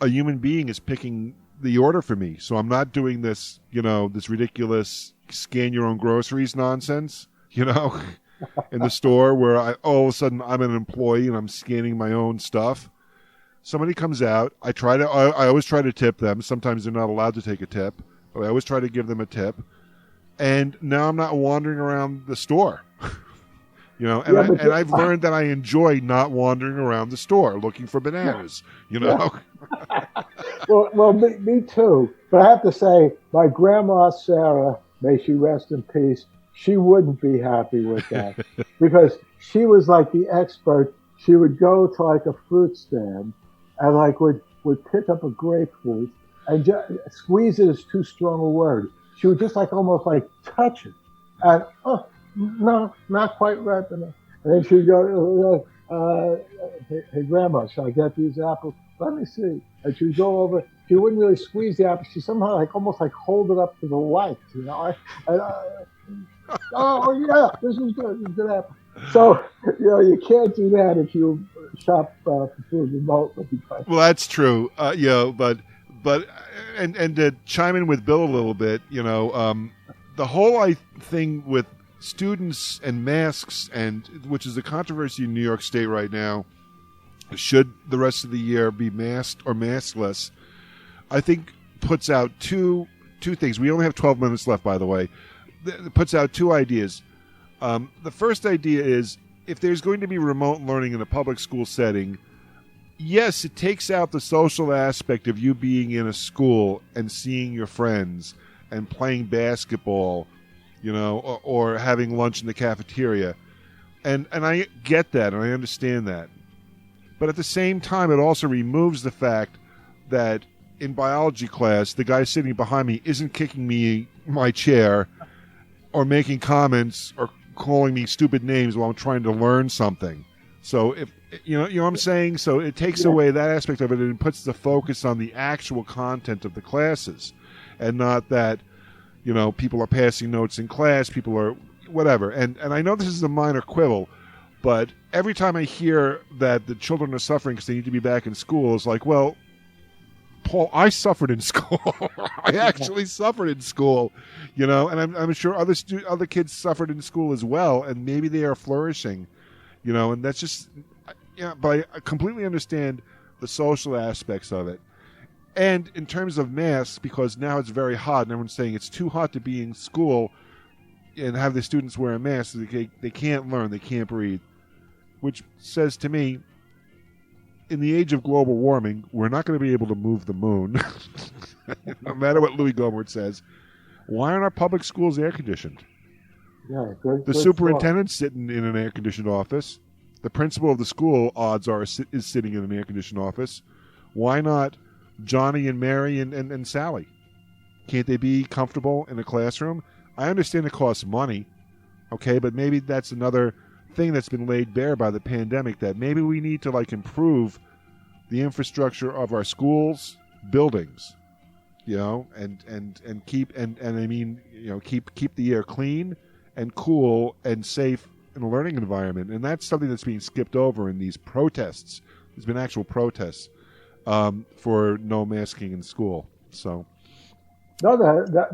a human being is picking the order for me. So I'm not doing this, this ridiculous scan your own groceries nonsense, in the store where all of a sudden I'm an employee and I'm scanning my own stuff. Somebody comes out. I always try to tip them. Sometimes they're not allowed to take a tip, but I always try to give them a tip. And now I'm not wandering around the store, I've learned that I enjoy not wandering around the store looking for bananas, Well, me too. But I have to say, my grandma Sarah, may she rest in peace, she wouldn't be happy with that because she was like the expert. She would go to like a fruit stand and would pick up a grapefruit and squeeze it is too strong a word. She would just almost touch it. And, no, not quite ripe enough. And then she'd go, hey, Grandma, shall I get these apples? Let me see. And she'd go over. She wouldn't really squeeze the apple. She somehow almost hold it up to the light, oh, yeah, this is good. This is good apple. So, you can't do that if you shop for food remotely. Well, that's true. But to chime in with Bill a little bit, the whole thing with students and masks, which is a controversy in New York State right now, should the rest of the year be masked or maskless, I think puts out two things. We only have 12 minutes left, by the way. It puts out two ideas. The first idea is if there's going to be remote learning in a public school setting, yes, it takes out the social aspect of you being in a school and seeing your friends and playing basketball, or having lunch in the cafeteria. And I get that and I understand that. But at the same time, it also removes the fact that in biology class, the guy sitting behind me isn't kicking my chair or making comments or calling me stupid names while I'm trying to learn something. So if you know what I'm saying? So it takes away that aspect of it and puts the focus on the actual content of the classes and not that, people are passing notes in class, people are whatever. And I know this is a minor quibble, but every time I hear that the children are suffering because they need to be back in school, it's like, well, Paul, I suffered in school. I actually suffered in school, and I'm sure other kids suffered in school as well, and maybe they are flourishing, and that's just, but I completely understand the social aspects of it. And in terms of masks, because now it's very hot, and everyone's saying it's too hot to be in school and have the students wear a mask, so they can't learn, they can't breathe, which says to me, in the age of global warming, we're not going to be able to move the moon, no matter what Louis Gohmert says. Why aren't our public schools air-conditioned? Yeah, the superintendent's sitting in an air-conditioned office. The principal of the school, odds are, is sitting in an air-conditioned office. Why not Johnny and Mary and Sally? Can't they be comfortable in a classroom? I understand it costs money, okay, but maybe that's another thing that's been laid bare by the pandemic, that maybe we need to improve the infrastructure of our schools, buildings, and keep keep the air clean and cool and safe in a learning environment. And that's something that's being skipped over in these protests. There's been actual protests for no masking in school. So No,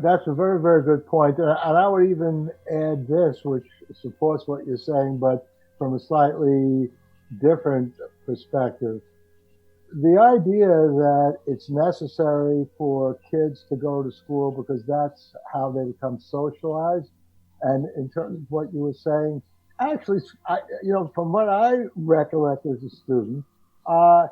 that's a very, very good point. And I would even add this, which supports what you're saying, but from a slightly different perspective. The idea that it's necessary for kids to go to school because that's how they become socialized. And in terms of what you were saying, actually, from what I recollect as a student, uh,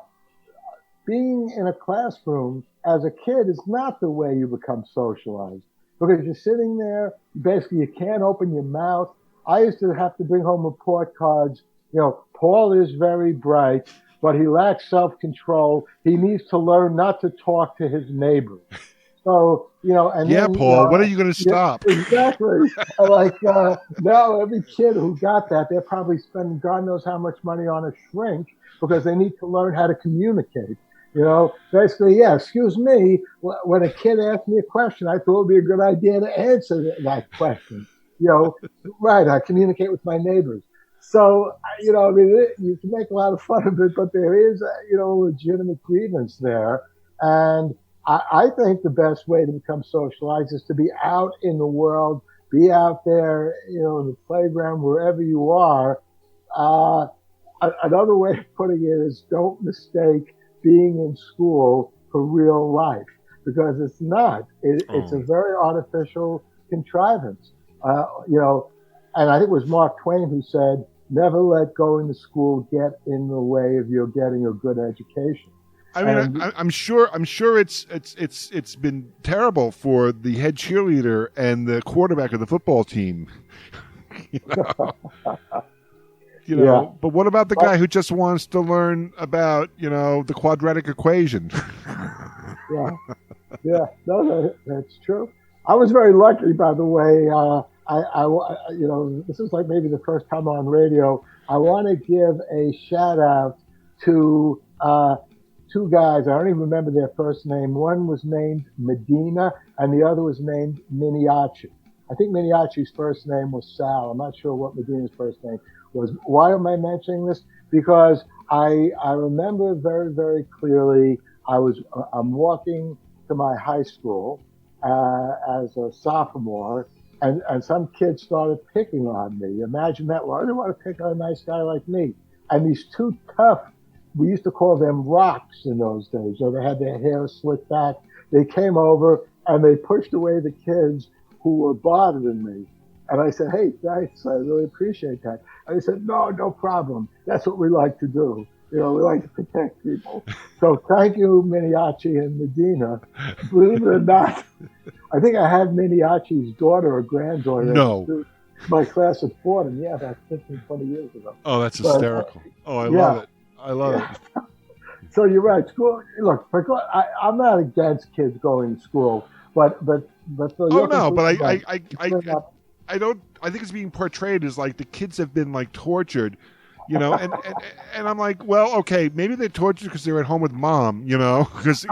being in a classroom as a kid is not the way you become socialized because you're sitting there, basically you can't open your mouth. I used to have to bring home report cards. Paul is very bright, but he lacks self-control. He needs to learn not to talk to his neighbors. So, and yeah, then, Paul, when are you going to yeah, stop? exactly. Now every kid who got that, they're probably spending God knows how much money on a shrink because they need to learn how to communicate. Basically, yeah, excuse me, when a kid asked me a question, I thought it would be a good idea to answer that question. Right, I communicate with my neighbors. So, you can make a lot of fun of it, but there is, a legitimate grievance there. And I think the best way to become socialized is to be out in the world, be out there, in the playground, wherever you are. Another way of putting it is don't mistake being in school for real life because it's not. It's a very artificial contrivance. And I think it was Mark Twain who said, never let going to school get in the way of your getting a good education. I mean, I'm sure it's been terrible for the head cheerleader and the quarterback of the football team. Yeah. But what about the guy who just wants to learn about, the quadratic equation? Yeah, no, that's true. I was very lucky, by the way. This is like maybe the first time on radio. I want to give a shout out to two guys. I don't even remember their first name. One was named Medina, and the other was named Miniachi. I think Miniachi's first name was Sal. I'm not sure what Medina's first name was. Why am I mentioning this? Because I remember very, very clearly. I'm walking to my high school as a sophomore, and some kids started picking on me. Imagine that. Why do they want to pick on a nice guy like me? And these two tough, we used to call them rocks in those days. They had their hair slicked back. They came over and they pushed away the kids who were bothering me. And I said, hey, thanks. I really appreciate that. And they said, no problem. That's what we like to do. We like to protect people. So thank you, Miniachi and Medina. Believe it or not, I think I had Miniachi's daughter or granddaughter. No. My class at Fordham. Yeah, about 15, 20 years ago. Oh, that's hysterical. I love it. I love it. So you're right. School. Look, I'm not against kids going to school, but oh no, but I don't. I think it's being portrayed as like the kids have been like tortured, and I'm like, well, okay, maybe they're tortured because they're at home with mom, because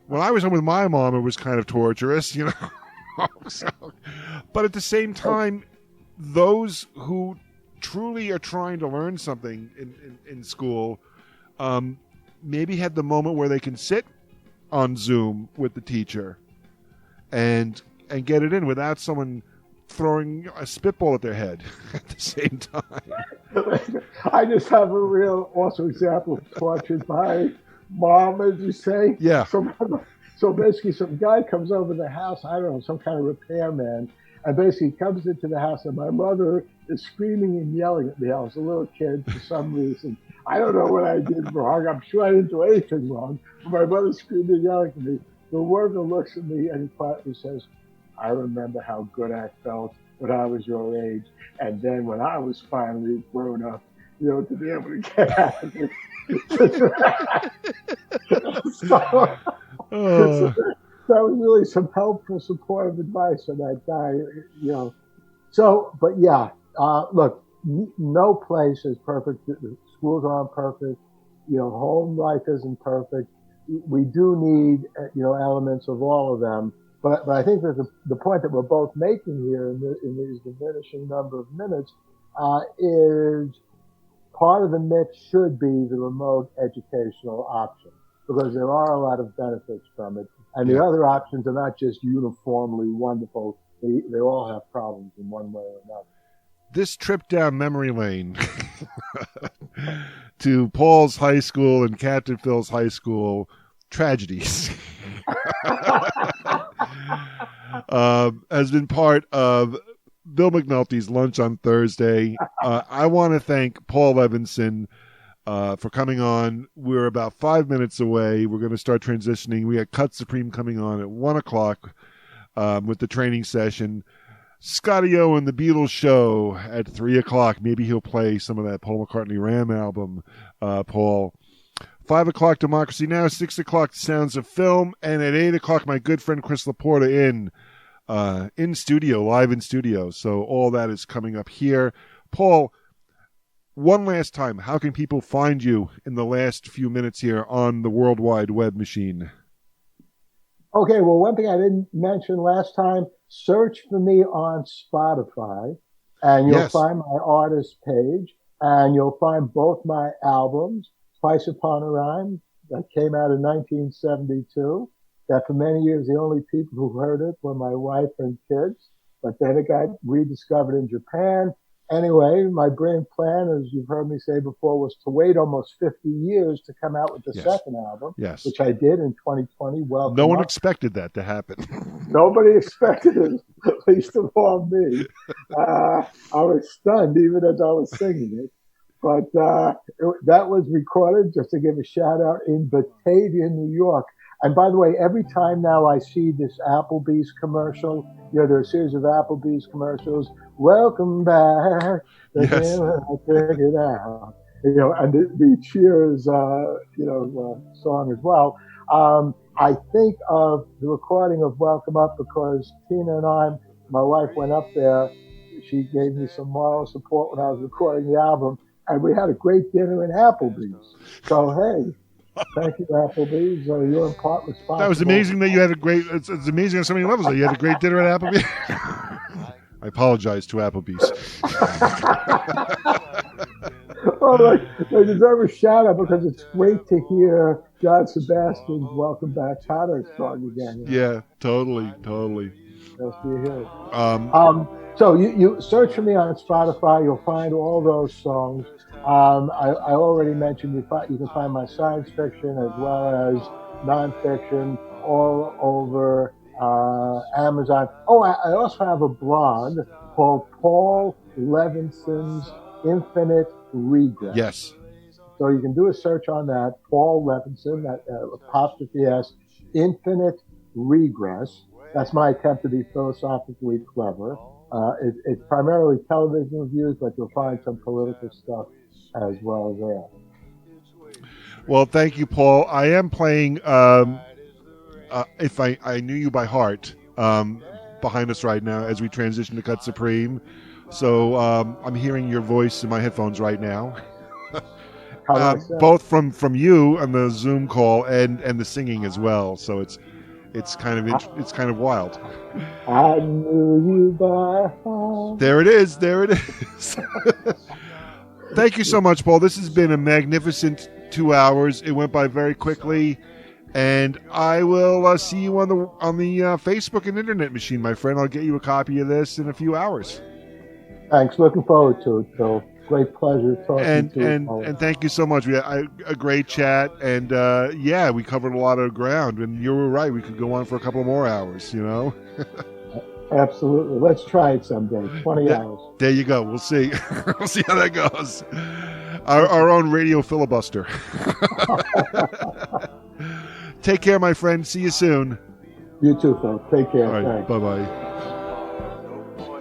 when I was home with my mom, it was kind of torturous, So, but at the same time, those who truly are trying to learn something in school, maybe had the moment where they can sit on Zoom with the teacher and get it in without someone throwing a spitball at their head at the same time. I just have a real awesome example of torture. My mom, as you say. Yeah. So basically, some guy comes over the house, I don't know, some kind of repairman, and basically comes into the house, and my mother is screaming and yelling at me. I was a little kid for some reason. I don't know what I did wrong. I'm sure I didn't do anything wrong. But my mother's screaming and yelling at me. The worker looks at me and he quietly says, I remember how good I felt when I was your age. And then when I was finally grown up, to be able to get out of it. So that was really some helpful, supportive advice from that guy, So, but yeah, look, no place is perfect. Schools aren't perfect. Home life isn't perfect. We do need, elements of all of them. But I think that the point that we're both making here in these diminishing number of minutes is part of the mix should be the remote educational option because there are a lot of benefits from it And the other options are not just uniformly wonderful. They all have problems in one way or another. This trip down memory lane to Paul's high school and Captain Phil's high school tragedies has been part of Bill McNulty's Lunch on Thursday. I want to thank Paul Levinson for coming on. We're about 5 minutes away. We're going to start transitioning. We got Cut Supreme coming on at 1 o'clock with the training session. Scotty O and the Beatles show at 3 o'clock. Maybe he'll play some of that Paul McCartney Ram album, Paul. 5 o'clock, Democracy Now! 6 o'clock, Sounds of Film. And at 8 o'clock, my good friend Chris Laporta in studio, live in studio. So all that is coming up here. Paul, one last time, how can people find you in the last few minutes here on the World Wide Web machine? Okay, well, one thing I didn't mention last time, search for me on Spotify, and you'll find my artist page, and you'll find both my albums, Twice Upon a Rhyme, that came out in 1972, that for many years the only people who heard it were my wife and kids, but then it got rediscovered in Japan. Anyway, my grand plan, as you've heard me say before, was to wait almost 50 years to come out with the second album, which I did in 2020. Welcome No one Up. expected that to happen. Nobody expected it, at least of all me. I was stunned even as I was singing it. But that was recorded, just to give a shout out, in Batavia, New York. And by the way, every time now I see this Applebee's commercial, there are a series of Applebee's commercials. Welcome back. Check it out. And the Cheers, song as well. I think of the recording of Welcome Up because Tina and my wife went up there. She gave me some moral support when I was recording the album, and we had a great dinner in Applebee's. So, hey. Thank you, Applebee's. You're in part responsible. That was amazing that you had a great, it's amazing on so many levels that you had a great dinner at Applebee's. I apologize to Applebee's. Well, they deserve a shout out because it's great to hear John Sebastian's Welcome Back Cotter song again. Yeah, totally. Nice to hear it. So you search for me on Spotify. You'll find all those songs. I already mentioned you can find my science fiction as well as nonfiction all over Amazon. Oh, I also have a blog called Paul Levinson's Infinite Regress. Yes. So you can do a search on that, Paul Levinson, that apostrophe S, Infinite Regress. That's my attempt to be philosophically clever. It's primarily television reviews, but you'll find some political stuff as well there. Well, thank you, Paul. I am playing If I Knew You by Heart behind us right now as we transition to Cut Supreme. So I'm hearing your voice in my headphones right now. Both from you on the Zoom call and the singing as well. So it's kind of wild. I knew you by heart. There it is. Thank you so much, Paul. This has been a magnificent 2 hours. It went by very quickly, and I will see you on the Facebook and internet machine, my friend. I'll get you a copy of this in a few hours. Thanks. Looking forward to it, Phil. Great pleasure talking to you. And thank you so much. We had a great chat, and we covered a lot of ground. And you were right; we could go on for a couple more hours. Absolutely. Let's try it someday. 20 hours. There you go. We'll see. We'll see how that goes. Our own radio filibuster. Take care, my friend. See you soon. You too, Phil. Take care. All right. Bye-bye.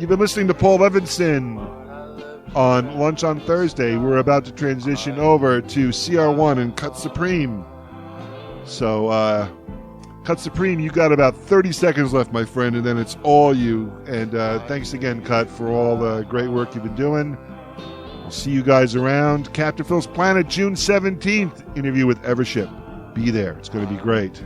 You've been listening to Paul Levinson on Lunch on Thursday. We're about to transition over to CR1 and Cut Supreme. So, Cut Supreme, you got about 30 seconds left, my friend, and then it's all you. And thanks again, Cut, for all the great work you've been doing. I'll see you guys around. Captain Phil's Planet, June 17th, interview with Evership. Be there. It's going to be great.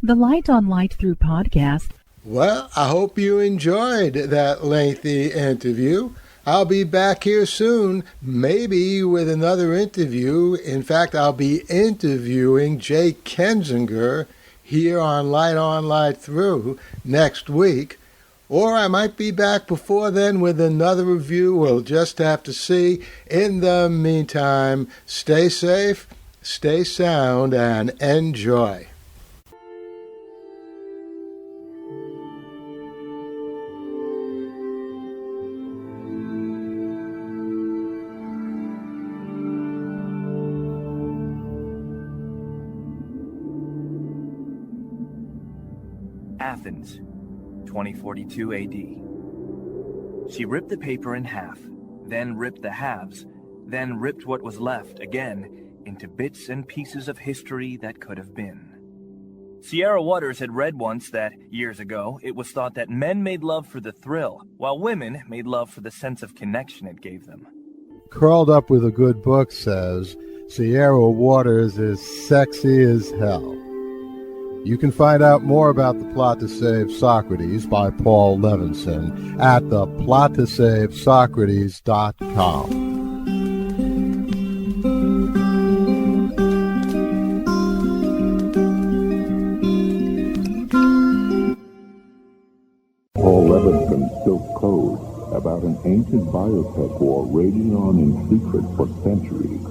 The Light on Light Through podcast. Well, I hope you enjoyed that lengthy interview. I'll be back here soon, maybe with another interview. In fact, I'll be interviewing Jay Kensinger here on Light Through next week. Or I might be back before then with another review. We'll just have to see. In the meantime, stay safe, stay sound, and enjoy. Athens, 2042 AD. She ripped the paper in half, then ripped the halves, then ripped what was left again into bits and pieces of history that could have been. Sierra Waters had read once that, years ago, it was thought that men made love for the thrill, while women made love for the sense of connection it gave them. Curled Up with a Good Book says, Sierra Waters is sexy as hell. You can find out more about The Plot to Save Socrates by Paul Levinson at theplottoSaveSocrates.com. Paul Levinson Silk Code about an ancient biotech war raging on in secret for centuries.